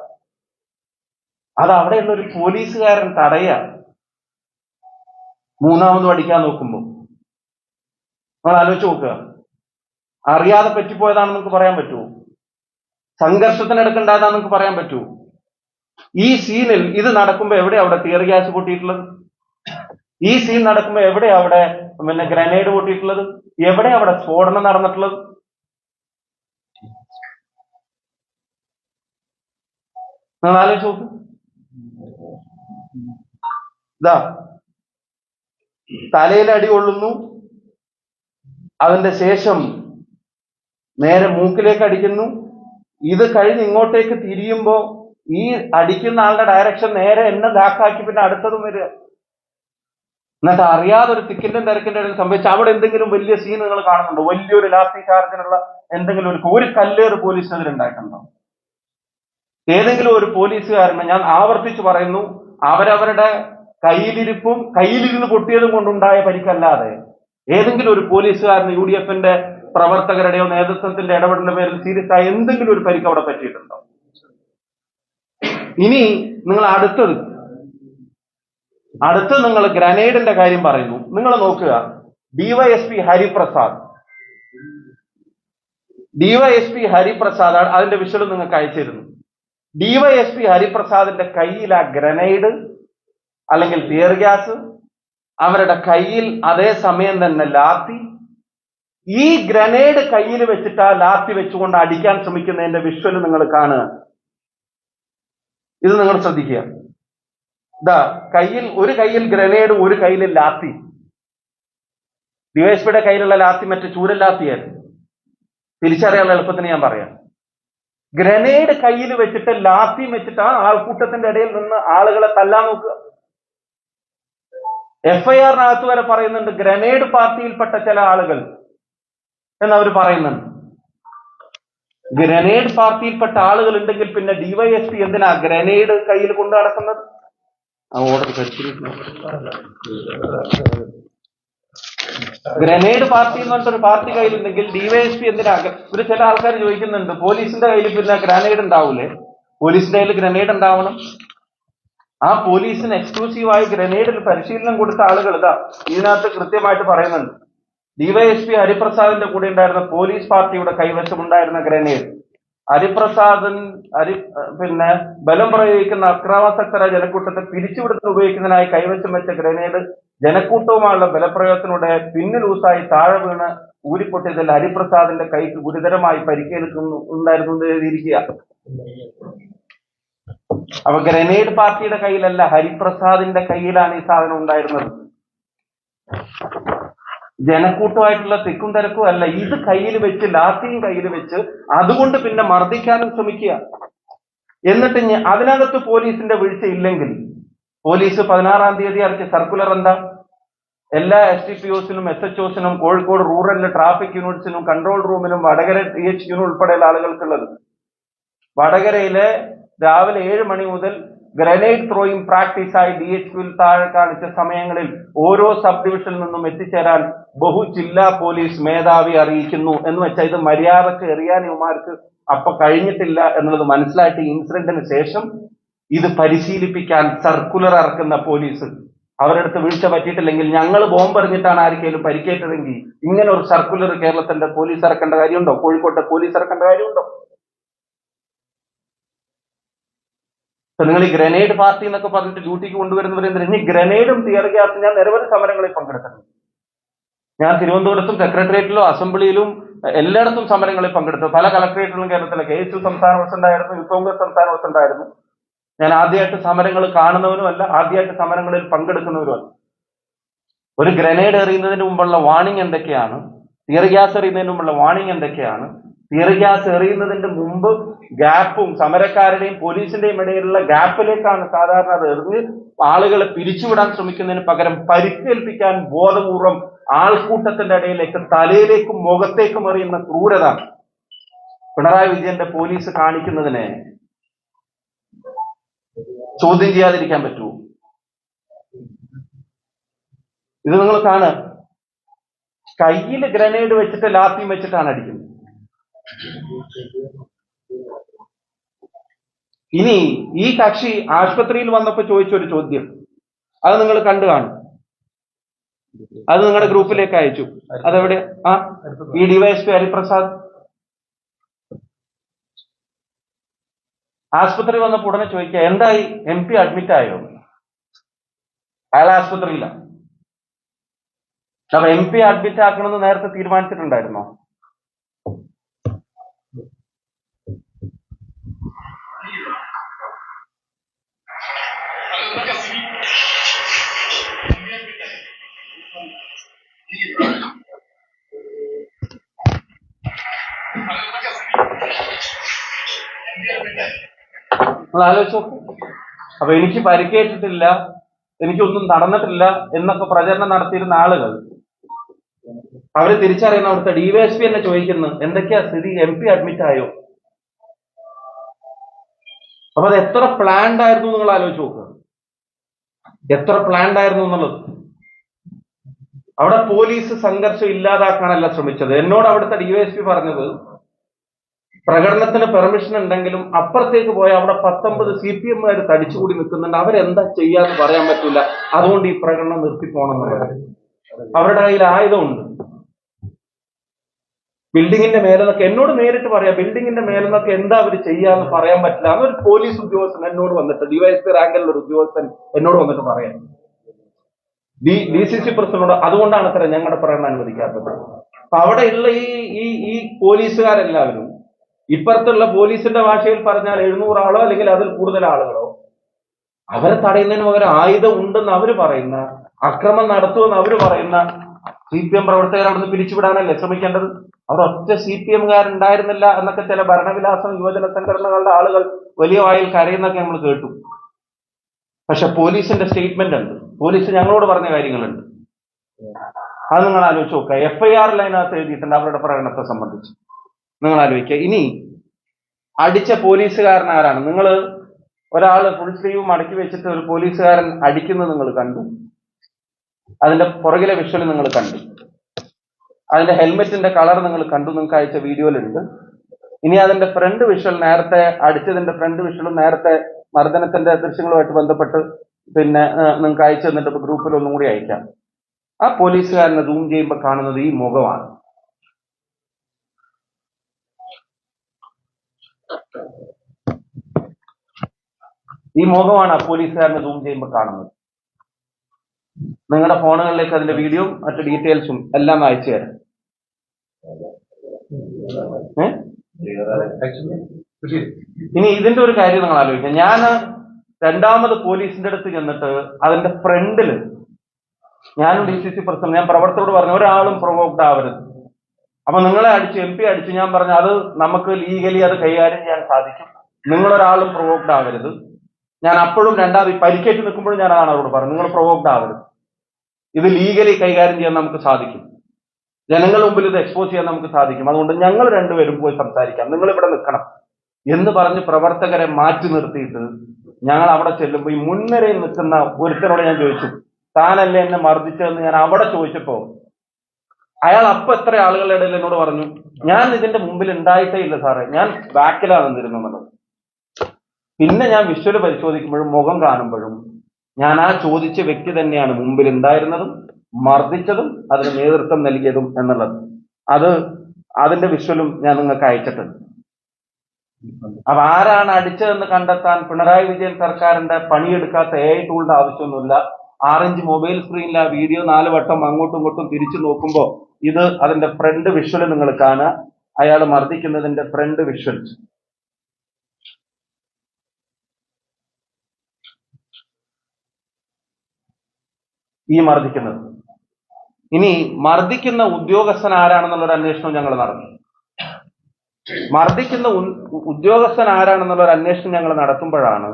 അത് അവിടെയുള്ള ഒരു പോലീസുകാരൻ തടയുക. മൂന്നാമതും അടിക്കാൻ നോക്കുമ്പോൾ നമ്മൾ ആലോചിച്ച് നോക്കുക. അറിയാതെ പറ്റിപ്പോയതാണെന്ന് നമുക്ക് പറയാൻ പറ്റുമോ? സംഘർഷത്തിനെടുക്കേണ്ടതാണെന്ന് നമുക്ക് പറയാൻ പറ്റുമോ? ഈ സീനിൽ ഇത് നടക്കുമ്പോ എവിടെ അവിടെ ടിയർ ഗ്യാസ് പൊട്ടിയിട്ടുള്ളത്? ഈ സീൻ നടക്കുമ്പോ എവിടെ അവിടെ ഗ്രനേഡ് പൊട്ടിയിട്ടുള്ളത്? എവിടെ അവിടെ സ്ഫോടനം നടന്നിട്ടുള്ളത്? നിങ്ങൾ ആലോചിച്ച് നോക്ക്. ഇതാ തലയിൽ അടി കൊള്ളുന്നു, അതിന്റെ ശേഷം നേരെ മൂക്കിലേക്ക് അടിക്കുന്നു. ഇത് കഴിഞ്ഞ് ഇങ്ങോട്ടേക്ക് തിരിയുമ്പോ ഈ അടിക്കുന്ന ആളുടെ ഡയറക്ഷൻ നേരെ എന്നെ ബാക്കാക്കി പിന്നെ അടുത്തതും വരിക. എന്നിട്ട് അറിയാതെ ഒരു തിക്കിന്റെ തിരക്കിന്റെ ഇടയിൽ സംഭവിച്ച അവിടെ എന്തെങ്കിലും വലിയ സീൻ നിങ്ങൾ കാണുന്നുണ്ടോ? വലിയൊരു ലാത്തി ചാർജിനുള്ള എന്തെങ്കിലും ഒരു കല്ലേറ് പോലീസിനെതിരെ ഉണ്ടായിട്ടുണ്ടോ? ഏതെങ്കിലും ഒരു പോലീസുകാരന്, ഞാൻ ആവർത്തിച്ച് പറയുന്നു, അവരവരുടെ കയ്യിലിരുന്ന് പൊട്ടിയതും കൊണ്ടുണ്ടായ പരിക്കല്ലാതെ ഏതെങ്കിലും ഒരു പോലീസുകാരന് UDFന്റെ പ്രവർത്തകരുടെയോ നേതൃത്വത്തിന്റെ ഇടപെടലിന്റെ പേരിൽ സീരിയസ് ആയ എന്തെങ്കിലും ഒരു പരിക്ക് അവിടെ പറ്റിയിട്ടുണ്ടോ? ഇനി നിങ്ങൾ അടുത്ത് നിങ്ങൾ ഗ്രനേഡിന്റെ കാര്യം പറയുന്നു. നിങ്ങൾ നോക്കുക, DYSP ഹരിപ്രസാദ് അതിന്റെ വിഷ്വൽ നിങ്ങൾക്ക് അയച്ചിരുന്നു. DYSP ഹരിപ്രസാദിന്റെ കയ്യിൽ ആ ഗ്രനേഡ് അല്ലെങ്കിൽ ടിയർ ഗ്യാസ്, അവരുടെ കയ്യിൽ അതേ സമയം തന്നെ ലാത്തി. ഈ ഗ്രനേഡ് കയ്യിൽ വെച്ചിട്ട് ആ ലാത്തി വെച്ചുകൊണ്ട് അടിക്കാൻ ശ്രമിക്കുന്നതിന്റെ വിഷ്വൽ നിങ്ങൾ കാണുക. ഇത് നിങ്ങൾ ശ്രദ്ധിക്കുക. ഇതാ ഒരു കയ്യിൽ ഗ്രനേഡ്, ഒരു കയ്യിൽ ലാത്തി. DYSPയുടെ കയ്യിലുള്ള ലാത്തി മറ്റേ ചൂരൽ ലാത്തിയായിരുന്നു. തിരിച്ചറിയാനുള്ള എളുപ്പത്തിന് ഞാൻ പറയാം. ഗ്രനേഡ് കയ്യിൽ വെച്ചിട്ട് ലാത്തിയും വെച്ചിട്ട് ആ ആൾക്കൂട്ടത്തിന്റെ ഇടയിൽ നിന്ന് ആളുകളെ തല്ലാൻ നോക്കുക. FIR-നകത്ത് വരെ പറയുന്നുണ്ട് ഗ്രനേഡ് പാർട്ടിയിൽപ്പെട്ട ചില ആളുകൾ എന്നവർ പറയുന്നുണ്ട്. ഗ്രനേഡ് പാർട്ടിയിൽപ്പെട്ട ആളുകൾ ഉണ്ടെങ്കിൽ പിന്നെ DYSP എന്തിനാ ഗ്രനേഡ് കയ്യിൽ കൊണ്ടു നടക്കുന്നത്? ഗ്രനേഡ് പാർട്ടി എന്ന് പറഞ്ഞിട്ടൊരു പാർട്ടി കയ്യിലുണ്ടെങ്കിൽ DYSP എന്തിനാ? ചില ആൾക്കാർ ചോദിക്കുന്നുണ്ട്, പോലീസിന്റെ കയ്യിൽ പിന്നെ ഗ്രനേഡ് ഉണ്ടാവൂലേ? പോലീസിന്റെ കയ്യിൽ ഗ്രനേഡ് ഉണ്ടാവണം. ആ പോലീസിന് എക്സ്ക്ലൂസീവായി ഗ്രനേഡിൽ പരിശീലനം കൊടുത്ത ആളുകൾ ഇതാ ഇതിനകത്ത് കൃത്യമായിട്ട് പറയുന്നുണ്ട്. ഡിവൈഎസ്പി ഹരിപ്രസാദിന്റെ കൂടെ ഉണ്ടായിരുന്ന പോലീസ് പാർട്ടിയുടെ കൈവശമുണ്ടായിരുന്ന ഗ്രനേഡ് പിന്നെ ബലം പ്രയോഗിക്കുന്ന അക്രമാസക്തരായ ജനക്കൂട്ടത്തെ പിരിച്ചുവിടുന്നതിന് ഉപയോഗിക്കുന്നതിനായി കൈവശം വെച്ച ഗ്രനേഡ് ജനക്കൂട്ടവുമായുള്ള ബലപ്രയോഗത്തിലൂടെ പിന്ന് ലൂസായി താഴെ വീണ് ഊരിപ്പൊട്ടിയതിൽ ഹരിപ്രസാദിന്റെ കൈക്ക് ഗുരുതരമായി ഉണ്ടായിരുന്നു എഴുതിയിരിക്കുക. അപ്പൊ ഗ്രനേഡ് പാർട്ടിയുടെ കയ്യിലല്ല, ഹരിപ്രസാദിന്റെ കയ്യിലാണ് ഈ സാധനം ഉണ്ടായിരുന്നത്. ജനക്കൂട്ടമായിട്ടുള്ള തിക്കും തിരക്കും അല്ല, ഇത് കയ്യിൽ വെച്ച് ലാത്തിയും കയ്യിൽ വെച്ച് അതുകൊണ്ട് പിന്നെ മർദ്ദിക്കാനും ശ്രമിക്കുക. എന്നിട്ട് അതിനകത്ത് പോലീസിന്റെ വീഴ്ച ഇല്ലെങ്കിൽ പോലീസ് 16-ാം തീയതി ഇറക്കിയ സർക്കുലർ എന്താ? എല്ലാ STPOസിനും SHOസിനും കോഴിക്കോട് റൂറലിലെ ട്രാഫിക് യൂണിറ്റ്സിനും കൺട്രോൾ റൂമിനും വടകര THQനും ഉൾപ്പെടെയുള്ള ആളുകൾക്കുള്ളത്. വടകരയിലെ രാവിലെ 7 മണി മുതൽ ഗ്രനേഡ് ത്രോയിങ് പ്രാക്ടീസായി DHQൽ താഴെ കാണിച്ച സമയങ്ങളിൽ ഓരോ സബ് ഡിവിഷനിൽ നിന്നും എത്തിച്ചേരാൻ ജില്ലാ പോലീസ് മേധാവി അറിയിക്കുന്നു എന്ന് വെച്ചാൽ ഇത് മര്യാദക്ക് എറിയാൻ ഇവന്മാർക്ക് അപ്പൊ കഴിഞ്ഞിട്ടില്ല എന്നുള്ളത് മനസ്സിലായിട്ട് ഇൻസിഡന്റിന് ശേഷം ഇത് പരിശീലിപ്പിക്കാൻ സർക്കുലർ ഇറക്കുന്ന പോലീസ് അവരുടെ അടുത്ത് വീഴ്ച പറ്റിയിട്ടില്ലെങ്കിൽ ഞങ്ങൾ ബോംബ് എറിഞ്ഞിട്ടാണ് ആർക്കെങ്കിലും പരിക്കേറ്റതെങ്കിൽ ഇങ്ങനെ ഒരു സർക്കുലർ കേരളത്തിന്റെ പോലീസ് ഇറക്കേണ്ട കാര്യമുണ്ടോ? കോഴിക്കോട്ടെ പോലീസ് ഇറക്കേണ്ട കാര്യമുണ്ടോ? നിങ്ങൾ ഈ ഗ്രനേഡ് പാർട്ടി എന്നൊക്കെ പറഞ്ഞിട്ട് ഡ്യൂട്ടിക്ക് കൊണ്ടുവരുന്നവരെന്തിനാ? ഇനി ഗ്രനേഡും ടിയർ ഗ്യാസും ഞാൻ നിരവധി സമരങ്ങളിൽ പങ്കെടുത്തിട്ടുണ്ട്. ഞാൻ തിരുവനന്തപുരത്തും സെക്രട്ടേറിയറ്റിലും അസംബ്ലിയിലും എല്ലായിടത്തും സമരങ്ങളിൽ പങ്കെടുത്തു. പല കളക്ടറേറ്റിലും കേരളത്തിലെ KSU സംസ്ഥാന പ്രസിഡന്റ് ആയിരുന്നു, യൂത്ത് കോൺഗ്രസ് സംസ്ഥാന പ്രസിഡന്റ് ആയിരുന്നു. ഞാൻ ആദ്യമായിട്ട് സമരങ്ങൾ കാണുന്നവനുമല്ല, ആദ്യമായിട്ട് സമരങ്ങളിൽ പങ്കെടുക്കുന്നവരുമല്ല. ഒരു ഗ്രനേഡ് എറിയുന്നതിന് മുമ്പുള്ള വാണിംഗ് എന്തൊക്കെയാണ്, ടിയർ ഗ്യാസ് എറിയുന്നതിന് മുമ്പുള്ള വാണിംഗ് എന്തൊക്കെയാണ്, ടിയർ ഗ്യാസ് എറിയുന്നതിന്റെ മുമ്പ് ഗ്യാപ്പും സമരക്കാരുടെയും പോലീസിന്റെയും ഇടയിലുള്ള ഗ്യാപ്പിലേക്കാണ് സാധാരണ അത് എറിഞ്ഞ് ആളുകളെ പിരിച്ചുവിടാൻ ശ്രമിക്കുന്നതിന് പകരം പരിക്കേൽപ്പിക്കാൻ ബോധപൂർവം ആൾക്കൂട്ടത്തിന്റെ ഇടയിലേക്ക് തലയിലേക്കും മുഖത്തേക്കും എറിയുന്ന ക്രൂരത പിണറായി വിജയന്റെ പോലീസ് കാണിക്കുന്നതിനെ ചോദ്യം ചെയ്യാതിരിക്കാൻ പറ്റുമോ? ഇത് നിങ്ങൾ കാണുക, കയ്യിൽ ഗ്രനേഡ് വെച്ചിട്ട് ലാത്തിയും വെച്ചിട്ടാണ് അടിക്കുന്നത്. ഇനി ഈ കക്ഷി ആശുപത്രിയിൽ വന്നപ്പോ ചോദിച്ചൊരു ചോദ്യം, അത് നിങ്ങൾ കണ്ടു കാണും, അത് നിങ്ങളുടെ ഗ്രൂപ്പിലേക്ക് അയച്ചു. അതെവിടെ? ഈ ഡിവൈഎസ്പി ഹരിപ്രസാദ് ആശുപത്രി വന്നപ്പോൾ ഉടനെ ചോദിക്കുക, എന്തായി MP അഡ്മിറ്റ് ആയോ? അയാൾ ആശുപത്രിയില്ല. അപ്പൊ MP അഡ്മിറ്റ് ആക്കണമെന്ന് നേരത്തെ തീരുമാനിച്ചിട്ടുണ്ടായിരുന്നോ? നിങ്ങൾ ആലോചിച്ചോ. അപ്പൊ എനിക്ക് പരിക്കേറ്റിട്ടില്ല, എനിക്കൊന്നും നടന്നിട്ടില്ല എന്നൊക്കെ പ്രചരണം നടത്തിയിരുന്ന ആളുകൾ അവര് തിരിച്ചറിയുന്ന അവിടുത്തെ ഡിവൈഎസ്പി എന്നെ ചോദിക്കുന്നു, എന്തൊക്കെയാ സ്ഥിതി, MP അഡ്മിറ്റ് ആയോ? അപ്പൊ അത് എത്ര പ്ലാൻഡ് ആയിരുന്നു നിങ്ങൾ ആലോചിച്ച് നോക്കുക, എത്ര പ്ലാൻഡ് ആയിരുന്നു എന്നുള്ളത്. അവിടെ പോലീസ് സംഘർഷം ഇല്ലാതാക്കാനല്ല ശ്രമിച്ചത്. എന്നോട് അവിടുത്തെ ഡിവൈഎസ്പി പറഞ്ഞത്, പ്രകടനത്തിന് പെർമിഷൻ ഉണ്ടെങ്കിലും അപ്പുറത്തേക്ക് പോയ അവിടെ 19 CPMകാർ തടിച്ചുകൂടി നിൽക്കുന്നുണ്ട്, അവരെന്താ ചെയ്യാന്ന് പറയാൻ പറ്റില്ല, അതുകൊണ്ട് ഈ പ്രകടനം നിർത്തിപ്പോണം. അവരുടെ കയ്യിൽ ആയുധമുണ്ട്. ബിൽഡിങ്ങിന്റെ മേലെന്നൊക്കെ എന്നോട് നേരിട്ട് പറയാം, ബിൽഡിങ്ങിന്റെ മേലെന്നൊക്കെ എന്താ അവർ ചെയ്യാന്ന് പറയാൻ പറ്റില്ല. അതൊരു പോലീസ് ഉദ്യോഗസ്ഥൻ എന്നോട് വന്നിട്ട്, ഡിവൈഎസ്പി റാങ്കിലുള്ള ഒരു ഉദ്യോഗസ്ഥൻ എന്നോട് വന്നിട്ട് പറയാം, DCC പ്രസിഡന്റോട്. അതുകൊണ്ടാണ് അത്ര ഞങ്ങളുടെ പ്രകടനം അനുവദിക്കാത്തത്. അപ്പൊ അവിടെയുള്ള ഈ പോലീസുകാരെല്ലാവരും ഇപ്പുറത്തുള്ള പോലീസിന്റെ ഭാഷയിൽ പറഞ്ഞാൽ 700 ആളോ അല്ലെങ്കിൽ അതിൽ കൂടുതൽ ആളുകളോ അവരെ തടയുന്നതിന് പകരം ആയുധം ഉണ്ടെന്ന് അവര് പറയുന്ന, അക്രമം നടത്തുമെന്ന് അവര് പറയുന്ന CPM പ്രവർത്തകർ അവിടുന്ന് പിരിച്ചുവിടാനല്ലേ ശ്രമിക്കേണ്ടത്? അവിടെ ഒറ്റ CPMകാരുണ്ടായിരുന്നില്ല എന്നൊക്കെ ചില ഭരണവിലാസം യുവജന സംഘടനകളുടെ ആളുകൾ വലിയ വായിൽ കരയുന്നൊക്കെ നമ്മൾ കേട്ടു. പക്ഷെ പോലീസിന്റെ സ്റ്റേറ്റ്മെന്റ് ഉണ്ട്, പോലീസ് ഞങ്ങളോട് പറഞ്ഞ കാര്യങ്ങളുണ്ട്. അത് നിങ്ങൾ ആലോചിച്ച് നോക്കുക. FIRൽ അതിനകത്ത് എഴുതിയിട്ടുണ്ട് അവരുടെ പ്രകടനത്തെ സംബന്ധിച്ച്. നിങ്ങൾ ആലോചിക്കുക. ഇനി അടിച്ച പോലീസുകാരൻ ആരാണ്? നിങ്ങൾ ഒരാള് ഫുൾ സ്ലീവ് മടക്കി വെച്ചിട്ട് ഒരു പോലീസുകാരൻ അടിക്കുന്നത് നിങ്ങൾ കണ്ടു, അതിന്റെ പുറകിലെ വിഷ്വൽ നിങ്ങൾ കണ്ടു, അതിന്റെ ഹെൽമെറ്റിന്റെ കളർ നിങ്ങൾ കണ്ടു, നിങ്ങൾക്ക് അയച്ച വീഡിയോയിലുണ്ട്. ഇനി അതിന്റെ ഫ്രണ്ട് വിഷ്വൽ, നേരത്തെ അടിച്ചതിന്റെ ഫ്രണ്ട് വിഷ്വലും നേരത്തെ മർദ്ദനത്തിന്റെ ദൃശ്യങ്ങളുമായിട്ട് ബന്ധപ്പെട്ട് പിന്നെ നിങ്ങൾക്ക് അയച്ചു തന്നിട്ട് ഗ്രൂപ്പിൽ ഒന്നും കൂടി അയക്കാം. ആ പോലീസുകാരനെ സൂം ചെയ്യുമ്പോൾ കാണുന്നത് ഈ മുഖമാണ്. ഈ മുഖമാണ് ആ പോലീസുകാരനെ സൂം ചെയ്യുമ്പോൾ കാണുന്നത്. നിങ്ങളുടെ ഫോണുകളിലേക്ക് അതിന്റെ വീഡിയോയും മറ്റു ഡീറ്റെയിൽസും എല്ലാം അയച്ചു തരാം. ഇനി ഇതിന്റെ ഒരു കാര്യം നിങ്ങൾ ആലോചിക്കാം. ഞാൻ രണ്ടാമത് പോലീസിന്റെ അടുത്ത് ചെന്നിട്ട് അതിന്റെ ഫ്രണ്ടില് ഞാനും DCC പ്രസിഡന്റ്, ഞാൻ പ്രവർത്തകരോട് പറഞ്ഞു ഒരാളും പ്രൊവോക്ഡ് ആവരുത്. അപ്പൊ നിങ്ങളെ അടിച്ച് MP അടിച്ച് ഞാൻ പറഞ്ഞു അത് നമുക്ക് ലീഗലി അത് കൈകാര്യം ചെയ്യാൻ സാധിക്കും, നിങ്ങളൊരാളും പ്രൊവോക്ഡ് ആവരുത്. ഞാൻ അപ്പോഴും രണ്ടാമത് പരിക്കേറ്റ് നിൽക്കുമ്പോഴും ഞാൻ അതാണ് അവരോട് പറഞ്ഞു, നിങ്ങൾ പ്രൊവോക്ഡ് ആവരുത്, ഇത് ലീഗലി കൈകാര്യം ചെയ്യാൻ നമുക്ക് സാധിക്കും, ജനങ്ങളുടെ മുമ്പിൽ ഇത് എക്സ്പോസ് ചെയ്യാൻ നമുക്ക് സാധിക്കും, അതുകൊണ്ട് ഞങ്ങൾ രണ്ടുപേരും പോയി സംസാരിക്കാം, നിങ്ങൾ ഇവിടെ നിൽക്കണം എന്ന് പറഞ്ഞ് പ്രവർത്തകരെ മാറ്റി നിർത്തിയിട്ട് ഞങ്ങൾ അവിടെ ചെല്ലുമ്പോൾ ഈ മുൻനിരയിൽ നിൽക്കുന്ന ഒരുത്തനോട് ഞാൻ ചോദിച്ചു, താനല്ലേ എന്നെ മർദ്ദിച്ചതെന്ന് ഞാൻ അവിടെ ചോദിച്ചപ്പോ അയാൾ അപ്പൊ എത്ര ആളുകളുടെ ഇടയിൽ എന്നോട് പറഞ്ഞു, ഞാൻ ഇതിന്റെ മുമ്പിൽ ഉണ്ടായിട്ടേ ഇല്ല സാറേ, ഞാൻ ബാക്കിലാണ് നിന്നിരുന്നത്. പിന്നെ ഞാൻ വിഷ്വല് പരിശോധിക്കുമ്പോഴും മുഖം കാണുമ്പോഴും ഞാൻ ആ ചോദിച്ച വ്യക്തി തന്നെയാണ് മുമ്പിൽ ഉണ്ടായിരുന്നതും മർദ്ദിച്ചതും അതിന് നേതൃത്വം നൽകിയതും എന്നുള്ളത്. അതിന്റെ വിഷ്വലും ഞാൻ നിങ്ങൾക്ക് അയച്ചിട്ടുണ്ട്. അപ്പൊ ആരാണ് അടിച്ചതെന്ന് കണ്ടെത്താൻ പിണറായി വിജയൻ സർക്കാരിന്റെ പണിയെടുക്കാത്ത AI ടൂളിന്റെ ആവശ്യമൊന്നുമില്ല. 6 ഇഞ്ച് മൊബൈൽ സ്ക്രീനിൽ ആ വീഡിയോ 4 വട്ടം അങ്ങോട്ടും ഇങ്ങോട്ടും തിരിച്ചു നോക്കുമ്പോ ഇത് അതിന്റെ ഫ്രണ്ട് വിഷ്വൽ നിങ്ങൾ കാണുക, അയാൾ മർദ്ദിക്കുന്നതിന്റെ ഫ്രണ്ട് വിഷ്വൽ. ഈ മർദ്ദിക്കുന്നത്. ഇനി മർദ്ദിക്കുന്ന ഉദ്യോഗസ്ഥൻ ആരാണെന്നുള്ളൊരു അന്വേഷണം ഞങ്ങൾ നടത്തി. മർദ്ദിക്കുന്ന ഉദ്യോഗസ്ഥൻ ആരാണെന്നുള്ളൊരു അന്വേഷണം ഞങ്ങൾ നടത്തുമ്പോഴാണ്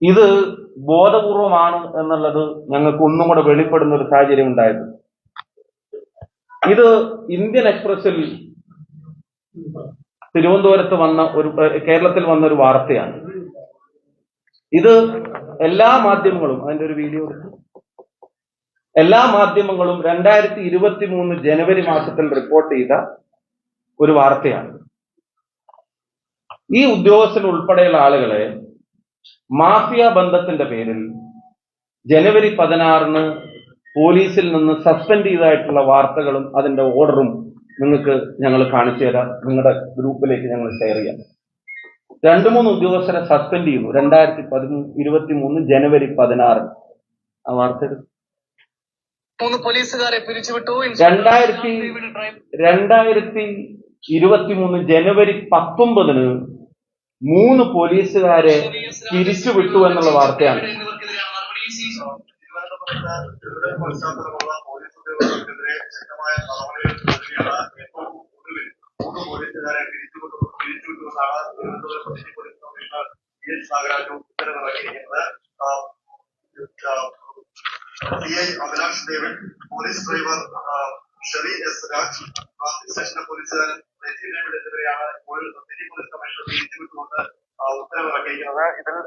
ഇത് ബോധപൂർവമാണ് എന്നുള്ളത് ഞങ്ങൾക്ക് ഒന്നും കൂടെ വെളിപ്പെടുന്ന ഒരു സാഹചര്യം ഉണ്ടായത്. ഇത് ഇന്ത്യൻ എക്സ്പ്രസിൽ തിരുവനന്തപുരത്ത് കേരളത്തിൽ വന്ന ഒരു വാർത്തയാണ്. ഇത് എല്ലാ മാധ്യമങ്ങളും അതിന്റെ ഒരു വീഡിയോ എടുത്തു, എല്ലാ മാധ്യമങ്ങളും 2023 ജനുവരി മാസത്തിൽ റിപ്പോർട്ട് ചെയ്ത ഒരു വാർത്തയാണ്. ഈ ഉദ്യോഗസ്ഥൻ ഉൾപ്പെടെയുള്ള ആളുകളെ മാഫിയ ബന്ധത്തിന്റെ പേരിൽ ജനുവരി 16 പോലീസിൽ നിന്ന് സസ്പെൻഡ് ചെയ്തതായിട്ടുള്ള വാർത്തകളും അതിന്റെ ഓർഡറും നിങ്ങൾക്ക് ഞങ്ങൾ കാണിച്ചു തരാം, നിങ്ങളുടെ ഗ്രൂപ്പിലേക്ക് ഞങ്ങൾ ഷെയർ ചെയ്യാം. 2-3 ഉദ്യോഗസ്ഥരെ സസ്പെൻഡ് ചെയ്യുന്നു 2023 ജനുവരി 16. ആ വാർത്ത 3 പോലീസുകാരെ പിരിച്ചുവിട്ടു. 2023 ജനുവരി 19 3 പോലീസുകാരെ പിരിച്ചുവിട്ടു എന്നുള്ള വാർത്തയാണ്. Abhilash David, police driver Sherry S Raj, സ്റ്റേഷനിലെ പോലീസുകാരൻ രജി ഡേവിഡ് എന്നിവരെയാണ് ഇപ്പോൾ സിറ്റി പോലീസ് കമ്മീഷണർ പിരിച്ചുവിട്ടുകൊണ്ട് ഉത്തരവിറക്കിയിരിക്കുന്നത്. ഇതിൽ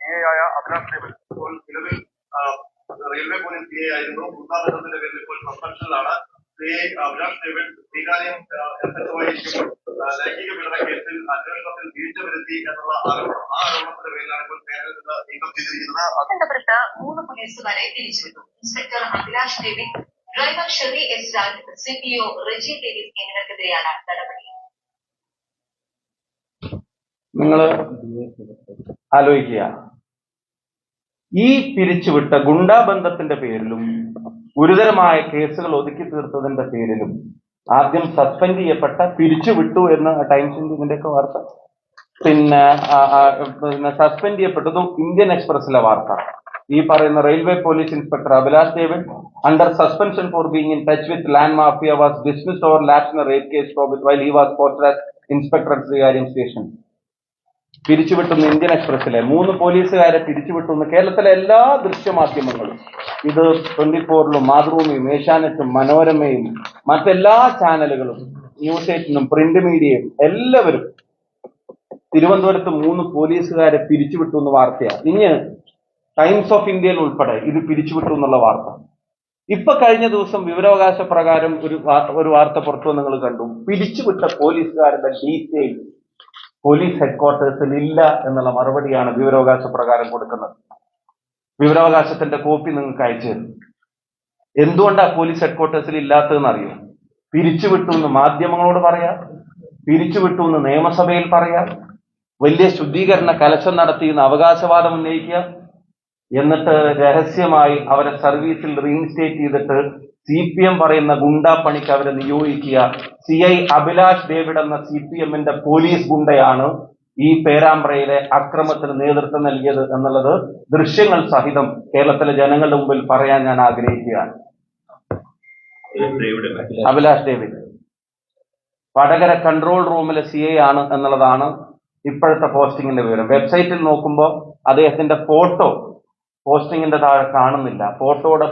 PA ആയ അഭിലാഷ് ഡേവിഡ് ഇപ്പോൾ നിലവിൽ റെയിൽവേ പോലീസ് PA ആയിരുന്നു. ഗുണ്ടാബന്ധത്തിന്റെ പേരിൽ ഇപ്പോൾ സസ്പെൻഷനിലാണ്. PA അഭിലാഷ് ഡേവിഡ് സ്വീകാര്യം ലൈംഗിക പീഡന കേസിൽ അന്വേഷണത്തിൽ വീഴ്ച വരുത്തി എന്നുള്ള ആരോപണത്തിന്റെ പേരിലാണ് ഇപ്പോൾ പേരിൽ നിന്ന് നീക്കം ചെയ്തിരിക്കുന്നത്. 3 പോലീസുകാരെ പിരിച്ചുവിട്ടു. Inspector Abhilash David, driver Sherry S Raj, CPO Reji Davis എന്നിവർക്കെതിരെയാണ് നടപടി. നിങ്ങൾ ആലോചിക്കുക, ഈ പിരിച്ചുവിട്ട ഗുണ്ടാബന്ധത്തിന്റെ പേരിലും ഗുരുതരമായ കേസുകൾ ഒതുക്കി തീർത്തതിന്റെ പേരിലും ആദ്യം സസ്പെൻഡ് ചെയ്യപ്പെട്ട, പിരിച്ചുവിട്ടു എന്ന് ടൈംസിന്റെ ഇതിന്റെയൊക്കെ വാർത്ത, പിന്നെ സസ്പെൻഡ് ചെയ്യപ്പെട്ടതും ഇന്ത്യൻ എക്സ്പ്രസിലെ വാർത്ത. ഈ പറയുന്ന railway police inspector Abhilash David under suspension for being in touch with land mafia was dismissed over lapse in a rape case while he was posted as inspector at Sreekaryam station. പിരിച്ചുവിട്ടുന്ന Indian എക്സ്പ്രസിലെ 3 പോലീസുകാരെ പിരിച്ചുവിട്ടുന്ന കേരളത്തിലെ എല്ലാ ദൃശ്യമാധ്യമങ്ങളും, ഇത് 24-ലും മാതൃഭൂമിയും ഏഷ്യാനെറ്റും മനോരമയും മറ്റെല്ലാ ചാനലുകളും ന്യൂസ് 8-നും പ്രിന്റ് മീഡിയയും എല്ലാവരും തിരുവനന്തപുരത്ത് 3 പോലീസുകാരെ പിരിച്ചുവിട്ടു എന്ന് വാർത്തയാണ്. ഇനി ടൈംസ് ഓഫ് ഇന്ത്യയിൽ ഉൾപ്പെടെ ഇത് പിരിച്ചുവിട്ടു എന്നുള്ള വാർത്ത. ഇപ്പൊ കഴിഞ്ഞ ദിവസം വിവരാവകാശ പ്രകാരം ഒരു വാർത്ത പുറത്തു നിങ്ങൾ കണ്ടു. പിരിച്ചുവിട്ട പോലീസുകാരുടെ ഡീറ്റെയിൽ പോലീസ് ഹെഡ്ക്വാർട്ടേഴ്സിൽ ഇല്ല എന്നുള്ള മറുപടിയാണ് വിവരാവകാശ പ്രകാരം കൊടുക്കുന്നത്. വിവരാവകാശത്തിന്റെ കോപ്പി നിങ്ങൾക്ക് അയച്ചു തരും. എന്തുകൊണ്ടാ പോലീസ് ഹെഡ്ക്വാർട്ടേഴ്സിൽ ഇല്ലാത്തതെന്ന് അറിയോ? പിരിച്ചുവിട്ടു എന്ന് മാധ്യമങ്ങളോട് പറയാം, പിരിച്ചുവിട്ടു എന്ന് നിയമസഭയിൽ പറയാം, വലിയ ശുദ്ധീകരണ കലശം നടത്തിയെന്ന് അവകാശവാദം ഉന്നയിക്കുക, എന്നിട്ട് രഹസ്യമായി അവരെ സർവീസിൽ റീഇൻസ്റ്റേറ്റ് ചെയ്തിട്ട് CPM പറയുന്ന ഗുണ്ടാപ്പണിക്ക് അവരെ നിയോഗിക്കുക. CI അഭിലാഷ് ഡേവിഡ് എന്ന CPMന്റെ പോലീസ് ഗുണ്ടയാണ് ഈ പേരാമ്പ്രയിലെ അക്രമത്തിന് നേതൃത്വം നൽകിയത് എന്നുള്ളത് ദൃശ്യങ്ങൾ സഹിതം കേരളത്തിലെ ജനങ്ങളുടെ മുമ്പിൽ പറയാൻ ഞാൻ ആഗ്രഹിക്കുകയാണ്. അഭിലാഷ് ഡേവിഡ് വടകര കൺട്രോൾ റൂമിലെ CI ആണ് എന്നുള്ളതാണ് ഇപ്പോഴത്തെ പോസ്റ്റിങ്ങിന്റെ വിവരം. വെബ്സൈറ്റിൽ നോക്കുമ്പോൾ അദ്ദേഹത്തിന്റെ ഫോട്ടോ പോസ്റ്റിങ്ങിന്റെ താഴെ കാണുന്നില്ല. ഫോട്ടോയുടെ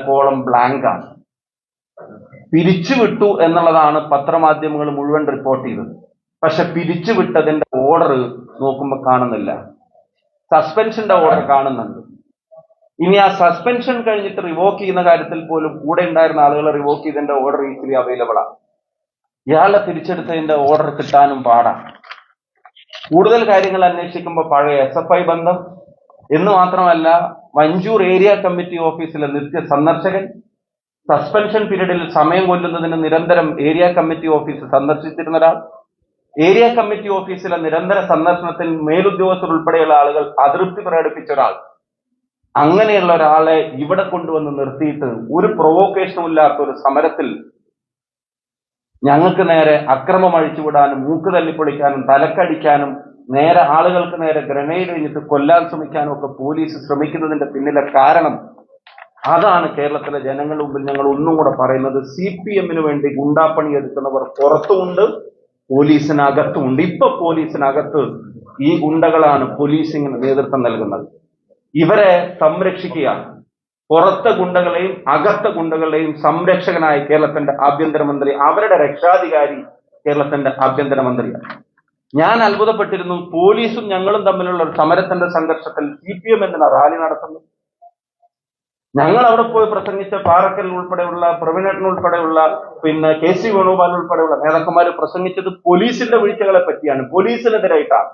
കോളം ബ്ലാങ്ക് ആണ്. പിരിച്ചുവിട്ടു എന്നുള്ളതാണ് പത്രമാധ്യമങ്ങൾ മുഴുവൻ റിപ്പോർട്ട് ചെയ്തത്. പക്ഷെ പിരിച്ചുവിട്ടതിന്റെ ഓർഡർ നോക്കുമ്പോൾ കാണുന്നില്ല. സസ്പെൻഷന്റെ ഓർഡർ കാണുന്നുണ്ട്. ഇനി ആ സസ്പെൻഷൻ കഴിഞ്ഞിട്ട് റിവോക്ക് ചെയ്യുന്ന കാര്യത്തിൽ പോലും കൂടെ ഉണ്ടായിരുന്ന ആളുകളെ റിവോക്ക് ചെയ്തതിന്റെ ഓർഡർ ഈസിലി അവൈലബിൾ ആണ്. ഇയാളെ തിരിച്ചെടുത്തതിന്റെ ഓർഡർ കിട്ടാനും പാടാണ്. കൂടുതൽ കാര്യങ്ങൾ അന്വേഷിക്കുമ്പോൾ പഴയ SFI ബന്ധം എന്ന് മാത്രമല്ല, വഞ്ചൂർ ഏരിയ കമ്മിറ്റി ഓഫീസിലെ നിത്യ സന്ദർശകൻ, സസ്പെൻഷൻ പീരീഡിൽ സമയം കൊല്ലുന്നതിന് നിരന്തരം ഏരിയ കമ്മിറ്റി ഓഫീസ് സന്ദർശിച്ചിരുന്ന ഒരാൾ, ഏരിയ കമ്മിറ്റി ഓഫീസിലെ നിരന്തര സന്ദർശനത്തിൽ മേലുദ്യോഗസ്ഥർ ഉൾപ്പെടെയുള്ള ആളുകൾ അതൃപ്തി പ്രകടിപ്പിച്ച ഒരാൾ, അങ്ങനെയുള്ള ഒരാളെ ഇവിടെ കൊണ്ടുവന്ന് നിർത്തിയിട്ട് ഒരു പ്രൊവോക്കേഷനും ഇല്ലാത്ത ഒരു സമരത്തിൽ ഞങ്ങൾക്ക് നേരെ അക്രമം അഴിച്ചുവിടാനും മൂക്ക് തല്ലിപ്പൊളിക്കാനും തലക്കടിക്കാനും നേരെ ആളുകൾക്ക് നേരെ ഗ്രനേഡ് കഴിഞ്ഞിട്ട് കൊല്ലാൻ ശ്രമിക്കാനും ഒക്കെ പോലീസ് ശ്രമിക്കുന്നതിന്റെ പിന്നിലെ കാരണം അതാണ് കേരളത്തിലെ ജനങ്ങളുടെ മുമ്പിൽ ഞങ്ങൾ ഒന്നും കൂടെ പറയുന്നത്. CPMന് വേണ്ടി ഗുണ്ടാപ്പണി എടുക്കുന്നവർ പുറത്തുമുണ്ട്, പോലീസിനകത്തുമുണ്ട്. ഇപ്പൊ പോലീസിനകത്ത് ഈ ഗുണ്ടകളാണ് പോലീസിന് നേതൃത്വം നൽകുന്നത്. ഇവരെ സംരക്ഷിക്കുകയാണ്. പുറത്തെ ഗുണ്ടകളെയും അകത്തെ ഗുണ്ടകളെയും സംരക്ഷകനായി കേരളത്തിന്റെ ആഭ്യന്തരമന്ത്രി, അവരുടെ രക്ഷാധികാരി കേരളത്തിന്റെ ആഭ്യന്തരമന്ത്രിയാണ്. ഞാൻ അത്ഭുതപ്പെട്ടിരുന്നു. പോലീസും ഞങ്ങളും തമ്മിലുള്ള ഒരു സമരത്തിന്റെ സംഘർഷത്തിൽ CPM എന്തിനാ റാലി നടത്തുന്നു? ഞങ്ങൾ അവിടെ പോയി പ്രസംഗിച്ച പാറക്കൽ ഉൾപ്പെടെയുള്ള പ്രവീണേട്ടൻ ഉൾപ്പെടെയുള്ള KC വേണുഗോപാൽ ഉൾപ്പെടെയുള്ള നേതാക്കന്മാർ പ്രസംഗിച്ചത് പോലീസിന്റെ വീഴ്ചകളെ പറ്റിയാണ്, പോലീസിനെതിരായിട്ടാണ്,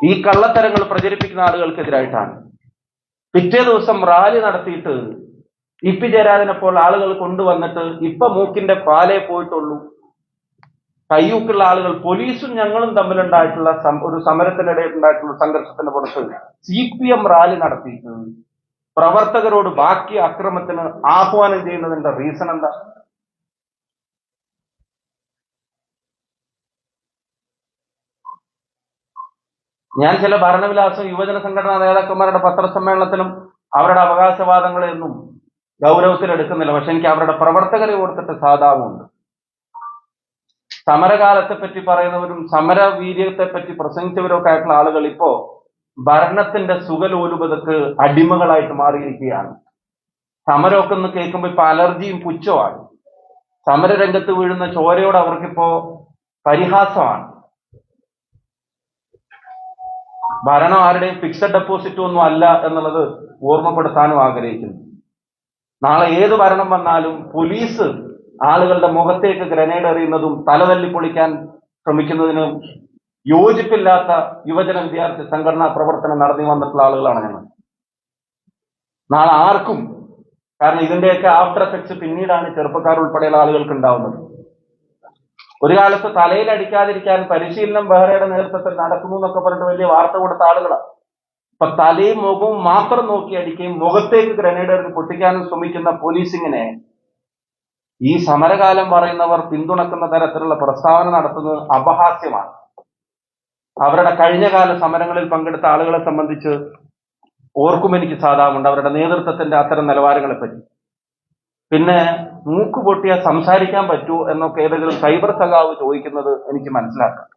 ഈ കള്ളത്തരങ്ങൾ പ്രചരിപ്പിക്കുന്ന ആളുകൾക്കെതിരായിട്ടാണ്. പിറ്റേ ദിവസം റാലി നടത്തിയിട്ട് EP ജയരാജനെ പോലെ ആളുകൾ കൊണ്ടുവന്നിട്ട് ഇപ്പൊ മൂക്കിന്റെ പാലേ പോയിട്ടുള്ളൂ, കയ്യൂക്കുള്ള ആളുകൾ പോലീസും ഞങ്ങളും തമ്മിലുണ്ടായിട്ടുള്ള ഒരു സമരത്തിനിടയിൽ ഉണ്ടായിട്ടുള്ള സംഘർഷത്തിന്റെ പുറത്ത് CPM റാലി നടത്തിയിട്ട് പ്രവർത്തകരോട് ബാക്കി അക്രമത്തിന് ആഹ്വാനം ചെയ്യുന്നതിന്റെ റീസൺ എന്താ? ഞാൻ ചില ഭരണവിലാസം യുവജന സംഘടനാ നേതാക്കന്മാരുടെ പത്രസമ്മേളനത്തിലും അവരുടെ അവകാശവാദങ്ങളെയൊന്നും ഗൗരവത്തിലെടുക്കുന്നില്ല. പക്ഷെ എനിക്ക് അവരുടെ പ്രവർത്തകരെ ഓർത്തിട്ട് സാധാവുണ്ട്. സമരകാലത്തെ പറ്റി പറയുന്നവരും സമരവീര്യത്തെ പറ്റി പ്രസംഗിച്ചവരൊക്കെ ആയിട്ടുള്ള ആളുകൾ ഇപ്പോ ഭരണത്തിന്റെ സുഖലോലുപതക്ക് അടിമകളായിട്ട് മാറിയിരിക്കുകയാണ്. സമരമൊക്കെ ഒന്ന് കേൾക്കുമ്പോൾ ഇപ്പൊ അലർജിയും പുച്ഛമാണ്. സമരരംഗത്ത് വീഴുന്ന ചോരയോട് അവർക്കിപ്പോ പരിഹാസമാണ്. ഭരണം ആരുടെയും ഫിക്സഡ് ഡെപ്പോസിറ്റ് ഒന്നും അല്ല എന്നുള്ളത് ഓർമ്മപ്പെടുത്താനും ആഗ്രഹിക്കുന്നു. നാളെ ഏത് ഭരണം വന്നാലും പോലീസ് ആളുകളുടെ മുഖത്തേക്ക് ഗ്രനേഡ് എറിയുന്നതും തലതല്ലി പൊളിക്കാൻ ശ്രമിക്കുന്നതിനും യോജിപ്പില്ലാത്ത യുവജന വിദ്യാർത്ഥി സംഘടനാ പ്രവർത്തനം നടത്തി വന്നിട്ടുള്ള ആളുകളാണ് ഞങ്ങൾ. നാളെ ആർക്കും, കാരണം ഇതിന്റെയൊക്കെ ആഫ്റ്റർ എഫക്ട്സ് പിന്നീടാണ് ചെറുപ്പക്കാർ ഉൾപ്പെടെയുള്ള ആളുകൾക്ക് ഉണ്ടാവുന്നത്. ഒരു കാലത്ത് തലയിൽ അടിക്കാതിരിക്കാൻ പരിശീലനം ബെഹ്റയുടെ നേതൃത്വത്തിൽ നടക്കുന്നു എന്നൊക്കെ പറഞ്ഞിട്ട് വലിയ വാർത്ത കൊടുത്ത ആളുകളാണ്. ഇപ്പൊ തലയും മുഖവും മാത്രം നോക്കി അടിക്കുകയും മുഖത്തേക്ക് ഗ്രനേഡ് എറിഞ്ഞ് പൊട്ടിക്കാനും ശ്രമിക്കുന്ന പോലീസിങ്ങിനെ ഈ സമരകാലം പറയുന്നവർ പിന്തുണക്കുന്ന തരത്തിലുള്ള പ്രസ്താവന നടത്തുന്നത് അപഹാസ്യമാണ്. അവരുടെ കഴിഞ്ഞകാല സമരങ്ങളിൽ പങ്കെടുത്ത ആളുകളെ സംബന്ധിച്ച് ഓർക്കും എനിക്ക് സാധാരണ അവരുടെ നേതൃത്വത്തിന്റെ അത്തരം നിലവാരങ്ങളെ പറ്റി. പിന്നെ മൂക്ക് പൊട്ടിയാൽ സംസാരിക്കാൻ പറ്റൂ എന്നൊക്കെ ഏതെങ്കിലും സൈബർ സഖാവ് ചോദിക്കുന്നത് എനിക്ക് മനസ്സിലാക്കാം.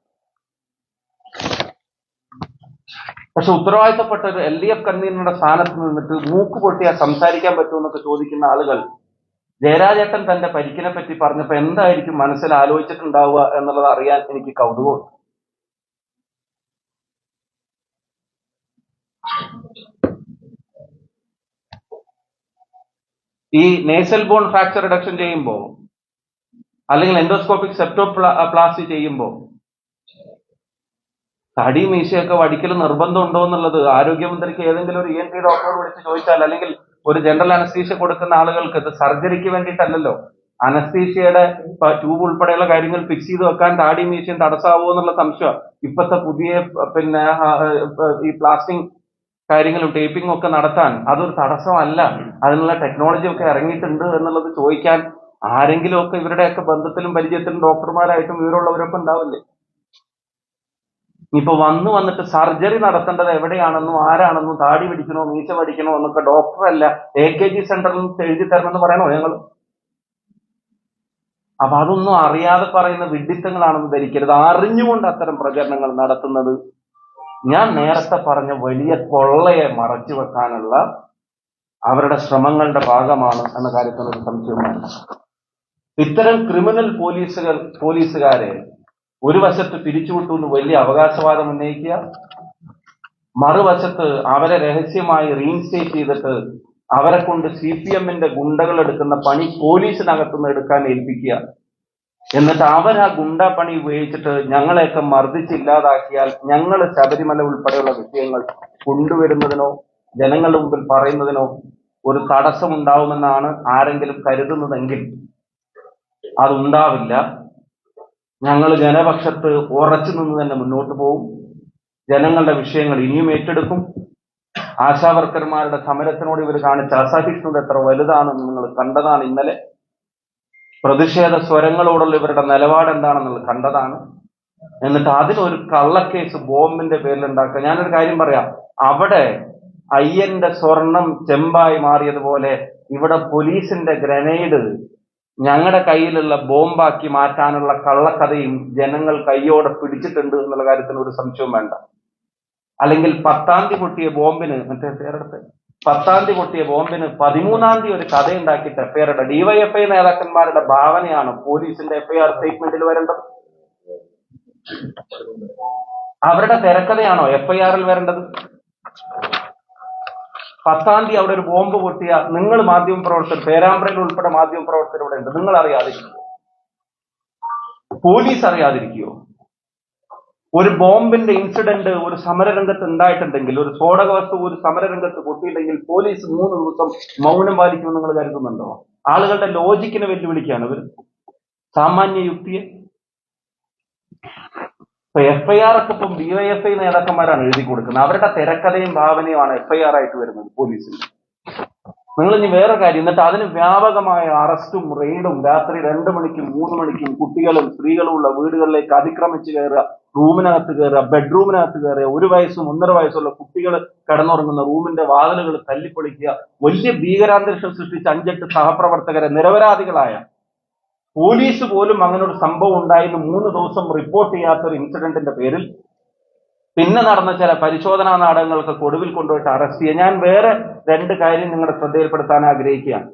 പക്ഷെ ഉത്തരവാദിത്തപ്പെട്ട ഒരു LDF കൺവീനറുടെ സ്ഥാനത്ത് നിന്നിട്ട് മൂക്ക് പൊട്ടിയാൽ സംസാരിക്കാൻ പറ്റൂ എന്നൊക്കെ ചോദിക്കുന്ന ആളുകൾ ജയരാജേട്ടൻ തന്റെ പരിക്കിനെ പറ്റി പറഞ്ഞപ്പോ എന്തായിരിക്കും മനസ്സിൽ ആലോചിച്ചിട്ടുണ്ടാവുക എന്നുള്ളത് അറിയാൻ എനിക്ക് കൗതുകമുണ്ട്. ഈ നേസൽ ബോൺ ഫ്രാക്ചർ റിഡക്ഷൻ ചെയ്യുമ്പോൾ അല്ലെങ്കിൽ എൻഡോസ്കോപ്പിക് സെപ്റ്റോപ്ലാസ്റ്റി ചെയ്യുമ്പോൾ തടി മീശയൊക്കെ വടിക്കൽ നിർബന്ധമുണ്ടോ എന്നുള്ളത് ആരോഗ്യമന്ത്രിക്ക് ഏതെങ്കിലും ഒരു ENT ഡോക്ടറോട് വിളിച്ച് ചോദിച്ചാൽ, അല്ലെങ്കിൽ ഒരു ജനറൽ അനസ്തീഷ്യ കൊടുക്കുന്ന ആളുകൾക്ക് ഇത് സർജറിക്ക് വേണ്ടിയിട്ടല്ലല്ലോ, അനസ്തീഷ്യയുടെ ട്യൂബ് ഉൾപ്പെടെയുള്ള കാര്യങ്ങൾ ഫിക്സ് ചെയ്ത് വെക്കാൻ താടി മീശയും തടസ്സമാവോ എന്നുള്ള സംശയം. ഇപ്പോഴത്തെ പുതിയ ഈ പ്ലാസ്റ്റിക് കാര്യങ്ങളും ടേപ്പിംഗും ഒക്കെ നടത്താൻ അതൊരു തടസ്സമല്ല. അതിനുള്ള ടെക്നോളജി ഒക്കെ ഇറങ്ങിയിട്ടുണ്ട് എന്നുള്ളത് ചോദിക്കാൻ ആരെങ്കിലും ഒക്കെ ഇവരുടെയൊക്കെ ബന്ധത്തിലും പരിചയത്തിലും ഡോക്ടർമാരായിട്ടും വിവരമുള്ളവരൊക്കെ ഉണ്ടാവില്ലേ? ഇപ്പൊ വന്നിട്ട് സർജറി നടത്തേണ്ടത് എവിടെയാണെന്നും ആരാണെന്നും താടി പിടിക്കണോ മീശ പഠിക്കണോ എന്നൊക്കെ ഡോക്ടറല്ല AKG സെന്ററിൽ നിന്ന് എഴുതി തരണമെന്ന് പറയണോ ഞങ്ങൾ? അപ്പൊ അതൊന്നും അറിയാതെ പറയുന്ന വിഡ്ഢിത്തങ്ങളാണെന്ന് ധരിക്കരുത്. അറിഞ്ഞുകൊണ്ട് അത്തരം പ്രചരണങ്ങൾ നടത്തുന്നത് ഞാൻ നേരത്തെ പറഞ്ഞ വലിയ കൊള്ളയെ മറച്ചു വെക്കാനുള്ള അവരുടെ ശ്രമങ്ങളുടെ ഭാഗമാണ് എന്ന കാര്യത്തിൽ ഒരു സംശയമാണ്. ഇത്തരം ക്രിമിനൽ പോലീസുകാരെ ഒരു വശത്ത് പിരിച്ചുവിട്ടു എന്ന് വലിയ അവകാശവാദം ഉന്നയിക്കുക, മറുവശത്ത് അവരെ രഹസ്യമായി റീഇൻസ്റ്റേറ്റ് ചെയ്തിട്ട് അവരെ കൊണ്ട് CPMന്റെ ഗുണ്ടകൾ എടുക്കുന്ന പണി പോലീസിനകത്തുനിന്ന് എടുക്കാൻ ഏൽപ്പിക്കുക, എന്നിട്ട് അവർ ആ ഗുണ്ടാ പണി ഉപയോഗിച്ചിട്ട് ഞങ്ങളെയൊക്കെ മർദ്ദിച്ചില്ലാതാക്കിയാൽ ഞങ്ങൾ ശബരിമല ഉൾപ്പെടെയുള്ള വിഷയങ്ങൾ കൊണ്ടുവരുന്നതിനോ ജനങ്ങളുടെ മുമ്പിൽ പറയുന്നതിനോ ഒരു തടസ്സമുണ്ടാവുമെന്നാണ് ആരെങ്കിലും കരുതുന്നതെങ്കിൽ അതുണ്ടാവില്ല. ഞങ്ങൾ ജനപക്ഷത്ത് ഉറച്ചു നിന്ന് തന്നെ മുന്നോട്ട് പോകും. ജനങ്ങളുടെ വിഷയങ്ങൾ ഇനിയും ഏറ്റെടുക്കും. ആശാവർക്കർമാരുടെ സമരത്തിനോട് ഇവർ കാണിച്ച അസഹിഷ്ണുത എത്ര വലുതാണെന്ന് നിങ്ങൾ കണ്ടതാണ് ഇന്നലെ. പ്രതിഷേധ സ്വരങ്ങളോടുള്ള ഇവരുടെ നിലപാട് എന്താണെന്നുള്ളത് കണ്ടതാണ്. എന്നിട്ട് അതിനൊരു കള്ളക്കേസ് ബോംബിന്റെ പേരിൽ ഉണ്ടാക്കുക. ഞാനൊരു കാര്യം പറയാം, അവിടെ അയ്യന്റെ സ്വർണം ചെമ്പായി മാറിയതുപോലെ ഇവിടെ പോലീസിന്റെ ഗ്രനേഡ് ഞങ്ങളുടെ കയ്യിലുള്ള ബോംബാക്കി മാറ്റാനുള്ള കള്ളക്കഥയും ജനങ്ങൾ കയ്യോടെ പിടിച്ചിട്ടുണ്ട് എന്നുള്ള കാര്യത്തിന് ഒരു സംശയവും വേണ്ട. അല്ലെങ്കിൽ 10-ാം തീയതി പൊട്ടിയ ബോംബിന് 13-ാം തീയതി ഒരു കഥ ഉണ്ടാക്കിയിട്ട് FIR ഇട്ട DYFI നേതാക്കന്മാരുടെ ഭാവനയാണ് പോലീസിന്റെ FIR സ്റ്റേറ്റ്മെന്റിൽ വരേണ്ടത്. അവരുടെ തിരക്കഥയാണോ FIR വരേണ്ടത്? 10-ാം തീയതി അവിടെ ഒരു ബോംബ് പൊട്ടിയ നിങ്ങൾ മാധ്യമപ്രവർത്തകർ, പേരാമ്പ്രയിൽ ഉൾപ്പെടെ മാധ്യമപ്രവർത്തകർ ഇവിടെ ഉണ്ട്, നിങ്ങൾ അറിയാതിരിക്കുമോ? പോലീസ് അറിയാതിരിക്കുമോ? ഒരു ബോംബിന്റെ ഇൻസിഡന്റ് ഒരു സമരരംഗത്ത് ഉണ്ടായിട്ടുണ്ടെങ്കിൽ, ഒരു സ്ഫോടക വസ്തു ഒരു സമരരംഗത്ത് പൊട്ടിയില്ലെങ്കിൽ പോലീസ് 3 ദിവസം മൗനം പാലിക്കുമെന്ന് നിങ്ങൾ കരുതുന്നുണ്ടോ? ആളുകളുടെ ലോജിക്കിനെ വെല്ലുവിളിക്കുകയാണ് ഇവർ, സാമാന്യ യുക്തിയെ. FIR ഒക്കെ ഇപ്പം DYFI നേതാക്കന്മാരാണ് എഴുതി കൊടുക്കുന്നത്. അവരുടെ തിരക്കഥയും ഭാവനയുമാണ് FIR ആയിട്ട് വരുന്നത് പോലീസിൽ. നിങ്ങൾ ഇനി വേറെ കാര്യം, എന്നിട്ട് അതിന് വ്യാപകമായ അറസ്റ്റും റെയ്ഡും രാത്രി 2 മണിക്കും 3 മണിക്കും കുട്ടികളും സ്ത്രീകളും ഉള്ള വീടുകളിലേക്ക് അതിക്രമിച്ച് കയറുക, റൂമിനകത്ത് കയറുക, ബെഡ്റൂമിനകത്ത് കയറുക, 1 വയസ്സും 1.5 വയസ്സുള്ള കുട്ടികൾ കിടന്നുറങ്ങുന്ന റൂമിന്റെ വാതിലുകൾ തല്ലിപ്പൊളിക്കുക, വലിയ ഭീകരാന്തരീക്ഷം സൃഷ്ടിച്ച് 5-8 സഹപ്രവർത്തകരെ, നിരപരാധികളായ പോലീസ് പോലും അങ്ങനെ ഒരു സംഭവം ഉണ്ടായിരുന്നു 3 ദിവസം റിപ്പോർട്ട് ചെയ്യാത്തൊരു ഇൻസിഡന്റിന്റെ പേരിൽ പിന്നെ നടന്ന ചില പരിശോധനാ നാടകങ്ങൾക്ക് ഒടുവിൽ കൊണ്ടുപോയിട്ട് അറസ്റ്റ് ചെയ്യുക. ഞാൻ വേറെ 2 കാര്യം നിങ്ങളുടെ ശ്രദ്ധയിൽപ്പെടുത്താൻ ആഗ്രഹിക്കുകയാണ്.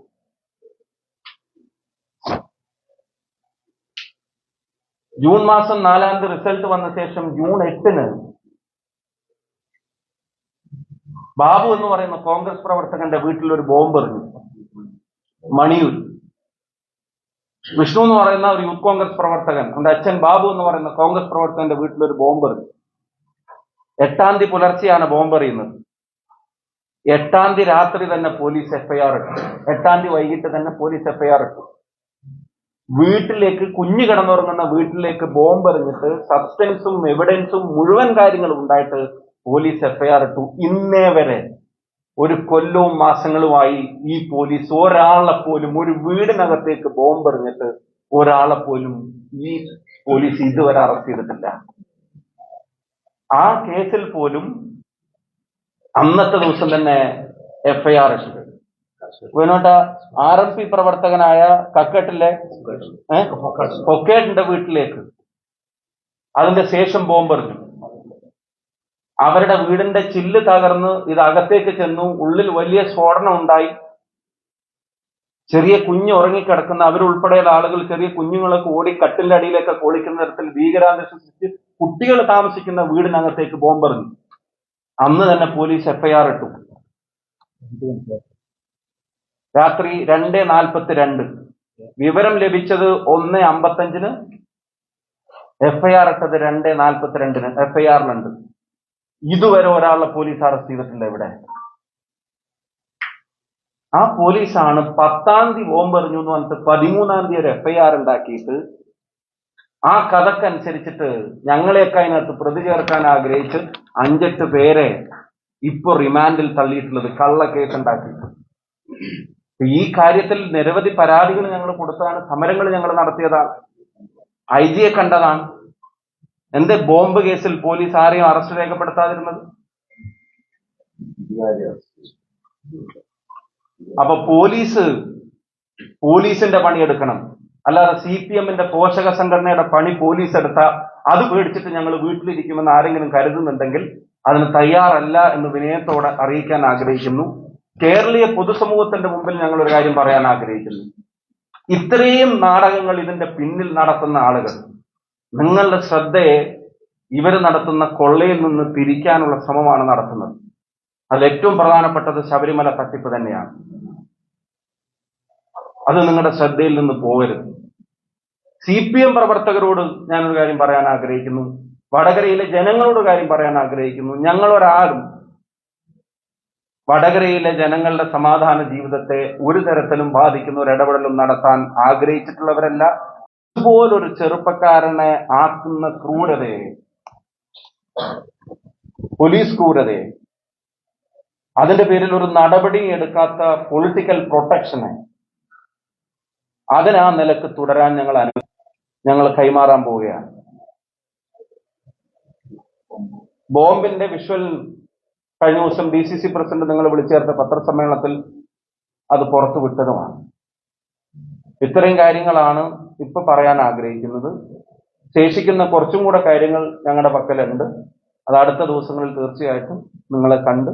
ജൂൺ മാസം 4-ാം തീയതി റിസൾട്ട് വന്ന ശേഷം ജൂൺ 8-ന് ബാബു എന്ന് പറയുന്ന കോൺഗ്രസ് പ്രവർത്തകന്റെ വീട്ടിൽ ഒരു ബോംബ് എറിഞ്ഞു മണിയൂർ. വിഷ്ണു എന്ന് പറയുന്ന ഒരു യൂത്ത് കോൺഗ്രസ് പ്രവർത്തകൻ, അവന്റെ അച്ഛൻ ബാബു എന്ന് പറയുന്ന കോൺഗ്രസ് പ്രവർത്തകന്റെ വീട്ടിൽ ഒരു ബോംബ് എറിഞ്ഞു. 8-ാം തീയതി പുലർച്ചെയാണ് ബോംബ് എറിയുന്നത്. 8-ാം തീയതി രാത്രി തന്നെ പോലീസ് FIR ഇട്ടു. 8-ാം തീയതി വൈകിട്ട് തന്നെ പോലീസ് FIR ഇട്ടു. വീട്ടിലേക്ക്, കുഞ്ഞു കിടന്നുറങ്ങുന്ന വീട്ടിലേക്ക് ബോംബ് എറിഞ്ഞിട്ട് സബ്സ്റ്റൻസും എവിഡൻസും മുഴുവൻ കാര്യങ്ങളും ഉണ്ടായിട്ട് പോലീസ് FIR ഇട്ടു. ഇന്നേ വരെ 1 കൊല്ലവും മാസങ്ങളുമായി ഈ പോലീസ് ഒരാളെ പോലും, ഒരു വീടിനകത്തേക്ക് ബോംബ് എറിഞ്ഞിട്ട് ഒരാളെ പോലും ഈ പോലീസ് ഇതുവരെ അറസ്റ്റ് ചെയ്തിട്ടില്ല. ആ കേസിൽ പോലും അന്നത്തെ ദിവസം തന്നെ FIR ഇട്ടു. വേണോട്ട RMP പ്രവർത്തകനായ കക്കട്ടിലെ കൊക്കേട്ടിന്റെ വീട്ടിലേക്ക് അതിന്റെ ശേഷം ബോംബെറിഞ്ഞു. അവരുടെ വീടിന്റെ ചില്ല് തകർന്ന് ഇത് അകത്തേക്ക് ചെന്നു. ഉള്ളിൽ വലിയ സ്ഫോടനം ഉണ്ടായി. ചെറിയ കുഞ്ഞ് ഉറങ്ങിക്കിടക്കുന്ന അവരുൾപ്പെടെയുള്ള ആളുകൾ, ചെറിയ കുഞ്ഞുങ്ങളൊക്കെ ഓടി കട്ടിലിന്റെ അടിയിലേക്കൊക്കെ ഓടിക്കുന്ന തരത്തിൽ ഭീകരാന്തരീക്ഷം സൃഷ്ടിച്ച് കുട്ടികൾ താമസിക്കുന്ന വീടിനകത്തേക്ക് ബോംബെറിഞ്ഞു. അന്ന് തന്നെ പോലീസ് FIR ഇട്ടു. രാത്രി 2:42. വിവരം ലഭിച്ചത് 1:55. FIR ഇട്ടത് 2:42. FIRലുണ്ട്. ഇതുവരെ ഒരാളെ പോലീസ് അറസ്റ്റ് ചെയ്തിട്ടില്ല ഇവിടെ. ആ പോലീസാണ് 10-ാം തീയതി ബോംബെറിഞ്ഞു എന്ന് പറഞ്ഞിട്ട് 13-ാം തീയതി ഒരു FIR ഉണ്ടാക്കിയിട്ട് ആ കഥക്കനുസരിച്ചിട്ട് ഞങ്ങളെയൊക്കെ അതിനകത്ത് പ്രതി ചേർക്കാൻ ആഗ്രഹിച്ച് 5-8 പേരെ ഇപ്പൊ റിമാൻഡിൽ തള്ളിയിട്ടുള്ളത് കള്ള കേസ് ഉണ്ടാക്കിയിട്ട്. ഈ കാര്യത്തിൽ നിരവധി പരാതികൾ ഞങ്ങൾ കൊടുത്തതാണ്, സമരങ്ങൾ ഞങ്ങൾ നടത്തിയതാണ്, IG യെ കണ്ടതാണ്. എന്തേ ബോംബ് കേസിൽ പോലീസ് ആരെയും അറസ്റ്റ് രേഖപ്പെടുത്താതിരുന്നത്? അപ്പൊ പോലീസിന്റെ പണിയെടുക്കണം, അല്ലാതെ CPM-ന്റെ പോഷക സംഘടനയുടെ പണി പോലീസ് എടുത്ത അത് പേടിച്ചിട്ട് ഞങ്ങൾ വീട്ടിലിരിക്കുമെന്ന് ആരെങ്കിലും കരുതുന്നുണ്ടെങ്കിൽ അതിന് തയ്യാറല്ല എന്ന് വിനയത്തോടെ അറിയിക്കാൻ ആഗ്രഹിക്കുന്നു. കേരളീയ പൊതുസമൂഹത്തിന്റെ മുമ്പിൽ ഞങ്ങൾ ഒരു കാര്യം പറയാൻ ആഗ്രഹിക്കുന്നു. ഇത്രയും നാടകങ്ങൾ ഇതിന്റെ പിന്നിൽ നടത്തുന്ന ആളുകൾ, നിങ്ങളുടെ ശ്രദ്ധയെ ഇവർ നടത്തുന്ന കൊള്ളയിൽ നിന്ന് തിരിക്കാനുള്ള ശ്രമമാണ് നടത്തുന്നത്. അതിൽ ഏറ്റവും പ്രധാനപ്പെട്ടത് ശബരിമല തട്ടിപ്പ് തന്നെയാണ്. അത് നിങ്ങളുടെ ശ്രദ്ധയിൽ നിന്ന് പോകരുത്. CPM പ്രവർത്തകരോട് ഞാനൊരു കാര്യം പറയാൻ ആഗ്രഹിക്കുന്നു, വടകരയിലെ ജനങ്ങളോട് കാര്യം പറയാൻ ആഗ്രഹിക്കുന്നു. ഞങ്ങളൊരാളും വടകരയിലെ ജനങ്ങളുടെ സമാധാന ജീവിതത്തെ ഒരു തരത്തിലും ബാധിക്കുന്ന ഒരു ഇടപെടലും നടത്താൻ ആഗ്രഹിച്ചിട്ടുള്ളവരല്ല. ഇതുപോലൊരു ചെറുപ്പക്കാരനെ ആക്കുന്ന ക്രൂരതയെ, പോലീസ് ക്രൂരതയെ, അതിന്റെ പേരിൽ ഒരു നടപടി എടുക്കാത്ത പൊളിറ്റിക്കൽ പ്രൊട്ടക്ഷനെ, അതിനാ നിലക്ക് തുടരാൻ ഞങ്ങൾ കൈമാറാൻ പോവുകയാണ്. ബോംബിന്റെ വിഷ്വൽ കഴിഞ്ഞ ദിവസം DCC പ്രസിഡന്റ് നിങ്ങൾ വിളിച്ചു ചേർത്ത പത്രസമ്മേളനത്തിൽ അത് പുറത്തുവിട്ടതുമാണ്. ഇത്രയും കാര്യങ്ങളാണ് ഇപ്പൊ പറയാൻ ആഗ്രഹിക്കുന്നത്. ശേഷിക്കുന്ന കുറച്ചും കൂടെ കാര്യങ്ങൾ ഞങ്ങളുടെ പക്കലുണ്ട്. അത് അടുത്ത ദിവസങ്ങളിൽ തീർച്ചയായിട്ടും നിങ്ങളെ കണ്ട്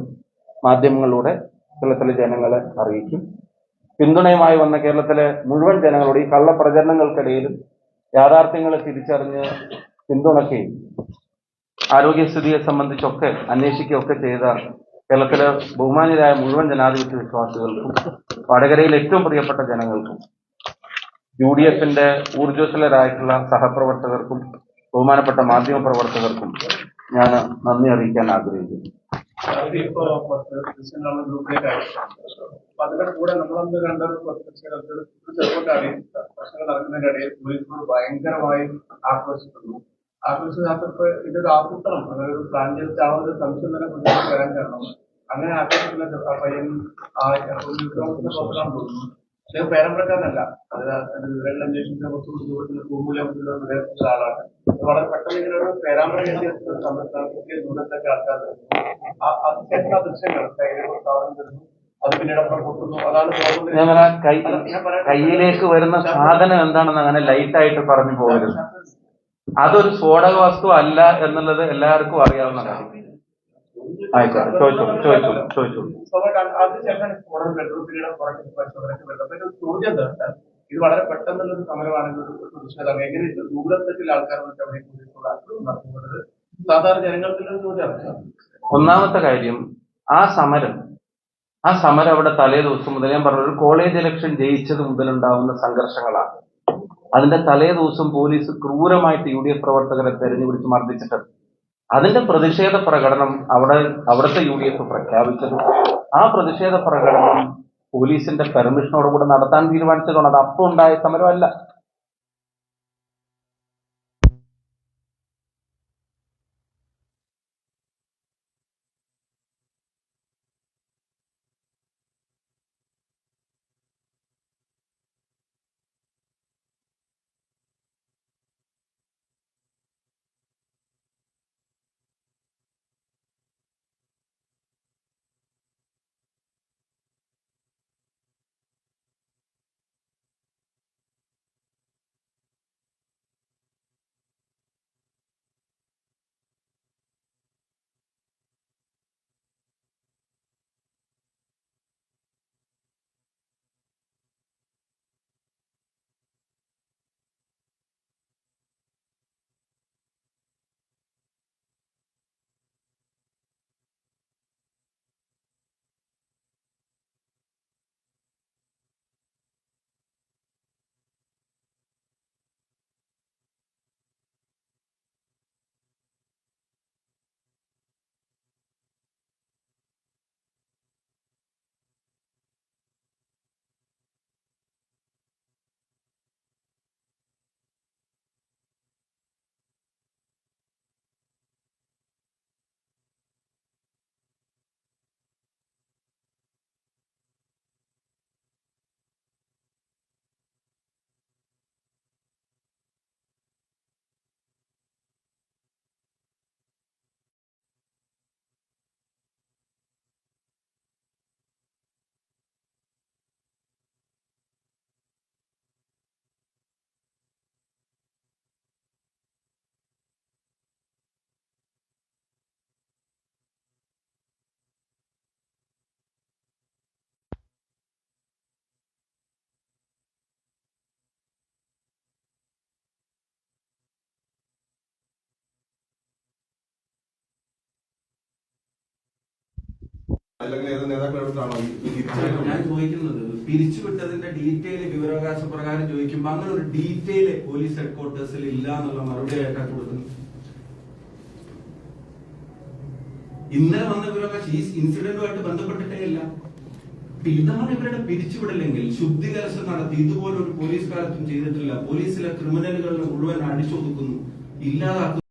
മാധ്യമങ്ങളിലൂടെ കേരളത്തിലെ ജനങ്ങളെ അറിയിക്കും. പിന്തുണയുമായി വന്ന കേരളത്തിലെ മുഴുവൻ ജനങ്ങളോട് ഈ കള്ളപ്രചരണങ്ങൾക്കിടയിലും യാഥാർത്ഥ്യങ്ങളെ തിരിച്ചറിഞ്ഞ് പിന്തുണയ്ക്കുകയും ആരോഗ്യസ്ഥിതിയെ സംബന്ധിച്ചൊക്കെ അന്വേഷിക്കുകയൊക്കെ ചെയ്ത കേരളത്തിലെ ബഹുമാന്യരായ മുഴുവൻ ജനാധിപത്യ വിശ്വാസികൾക്കും വടകരയിലെ ഏറ്റവും പ്രിയപ്പെട്ട ജനങ്ങൾക്കും UDF-ന്റെ ഊർജ്ജസ്വലരായിട്ടുള്ള സഹപ്രവർത്തകർക്കും ബഹുമാനപ്പെട്ട മാധ്യമ പ്രവർത്തകർക്കും ഞാൻ നന്ദി അറിയിക്കാൻ ആഗ്രഹിക്കുന്നു. അതിന്റെ കൂടെ നമ്മളന്ന് കണ്ട ചെറുപ്പക്കാരെ പ്രശ്നങ്ങൾ നടക്കുന്നതിന്റെ ഇടയിൽ പോലീസിനോട് ഭയങ്കരമായി ആക്രോശിക്കുന്നു. ആക്രോശിച്ചപ്പോ ഇതൊരു ആസൂത്രണം, അതൊരു പ്ലാൻ ചെയ്തിട്ട് ആ ഒരു സംശയം തന്നെ കുറിച്ച് വരാൻ കാരണം അങ്ങനെ ആക്രോശിക്കുന്ന ആ പയ്യൻ ഒരു ഉദ്യോഗസ്ഥനെ പുറത്തിടാൻ തോന്നുന്നു. അദ്ദേഹം പേരമ്പരക്കാരനല്ല, അത് വിവരങ്ങൾ അന്വേഷിക്കുന്ന കുറച്ചുകൂടി ദൂരത്തിൽ ഭൂമൂല്യമുള്ള വിദേശത്തുള്ള ആളാണ്. വളരെ പെട്ടെന്ന് ഇങ്ങനെ ഒരു പേരാമ്പ്ര സംരക്ഷണ ദൂരത്തൊക്കെ ആൾക്കാർ അതിനുശേഷം ആ ദൃശ്യങ്ങൾ സാധനം തരുന്നു, അത് പിന്നീട് അപ്പുറം പൊട്ടുന്നു. അതാണ് കയ്യിലേക്ക് വരുന്ന സാധനം എന്താണെന്ന് അങ്ങനെ ലൈറ്റായിട്ട് പറഞ്ഞു പോകരുത്. അതൊരു സ്ഫോടക വസ്തു അല്ല എന്നുള്ളത് എല്ലാവർക്കും അറിയാവുന്നതാണ്. ആയിക്കോട്ടെ, ചോദിച്ചു. അതിനുശേഷം സ്ഫോടനം പെട്രോൾ പിന്നീട് പരിശോധനയ്ക്ക് വരുന്നത് ചോദ്യം എന്താ, ഇത് വളരെ പെട്ടെന്നുള്ള ഒരു സമരമാണെങ്കിൽ ഒരു പ്രതിഷേധം എങ്ങനെ ദൂരത്തിൽ ആൾക്കാർ അവിടെ നടത്തുന്നത് സാധാരണ ജനങ്ങൾക്കുള്ള ചോദ്യമാണ്. ഒന്നാമത്തെ കാര്യം, ആ സമരം അവിടെ തലേ ദിവസം മുതൽ ഞാൻ പറഞ്ഞു, ഒരു കോളേജ് ഇലക്ഷൻ ജയിച്ചത് മുതലുണ്ടാവുന്ന സംഘർഷങ്ങളാണ്. അതിന്റെ തലേ ദിവസം പോലീസ് ക്രൂരമായിട്ട് UDF പ്രവർത്തകരെ തെരഞ്ഞുപിടിച്ച് മർദ്ദിച്ചിട്ടുണ്ട്. അതിന്റെ പ്രതിഷേധ പ്രകടനം അവിടുത്തെ UDF പ്രഖ്യാപിച്ചത്, ആ പ്രതിഷേധ പ്രകടനം പോലീസിന്റെ പെർമിഷനോടുകൂടെ നടത്താൻ തീരുമാനിച്ചതാണ്. അത് അപ്പോൾ ഉണ്ടായ സമരമല്ല. അല്ലെങ്കിൽ ഏത് നേതാക്കളുടെ അടുത്താണോ ഈ തിരിച്ചറിയൽ? ഞാൻ ചോദിക്കുന്നത് പിരിച്ചുവിട്ടതിന്റെ ഡീറ്റെയിൽ വിവരാവകാശ പ്രകാരം ചോദിക്കുമ്പോൾ അങ്ങനെ ഒരു ഡീറ്റെയിൽ പോലീസ് ഹെഡ്ക്വാർട്ടേഴ്സിൽ ഇല്ല എന്നുള്ള മറുപടി ആയിട്ടാണ് കൊടുക്കുന്നത്. ഇന്നലെ വന്ന വിവരാവകാശം ഈ ഇൻസിഡന്റുമായിട്ട് ബന്ധപ്പെട്ടിട്ടേ ഇല്ല. ഇതാണ് ഇവരുടെ പിരിച്ചുവിടലെങ്കിൽ ശുദ്ധികലശം നടത്തി ഇതുപോലെ ഒരു പോലീസ് കാലത്തും ചെയ്തിട്ടില്ല. പോലീസിലെ ക്രിമിനലുകളെ മുഴുവൻ അടിച്ചൊതുക്കുന്നു, ഇല്ലാതാക്കുന്നു.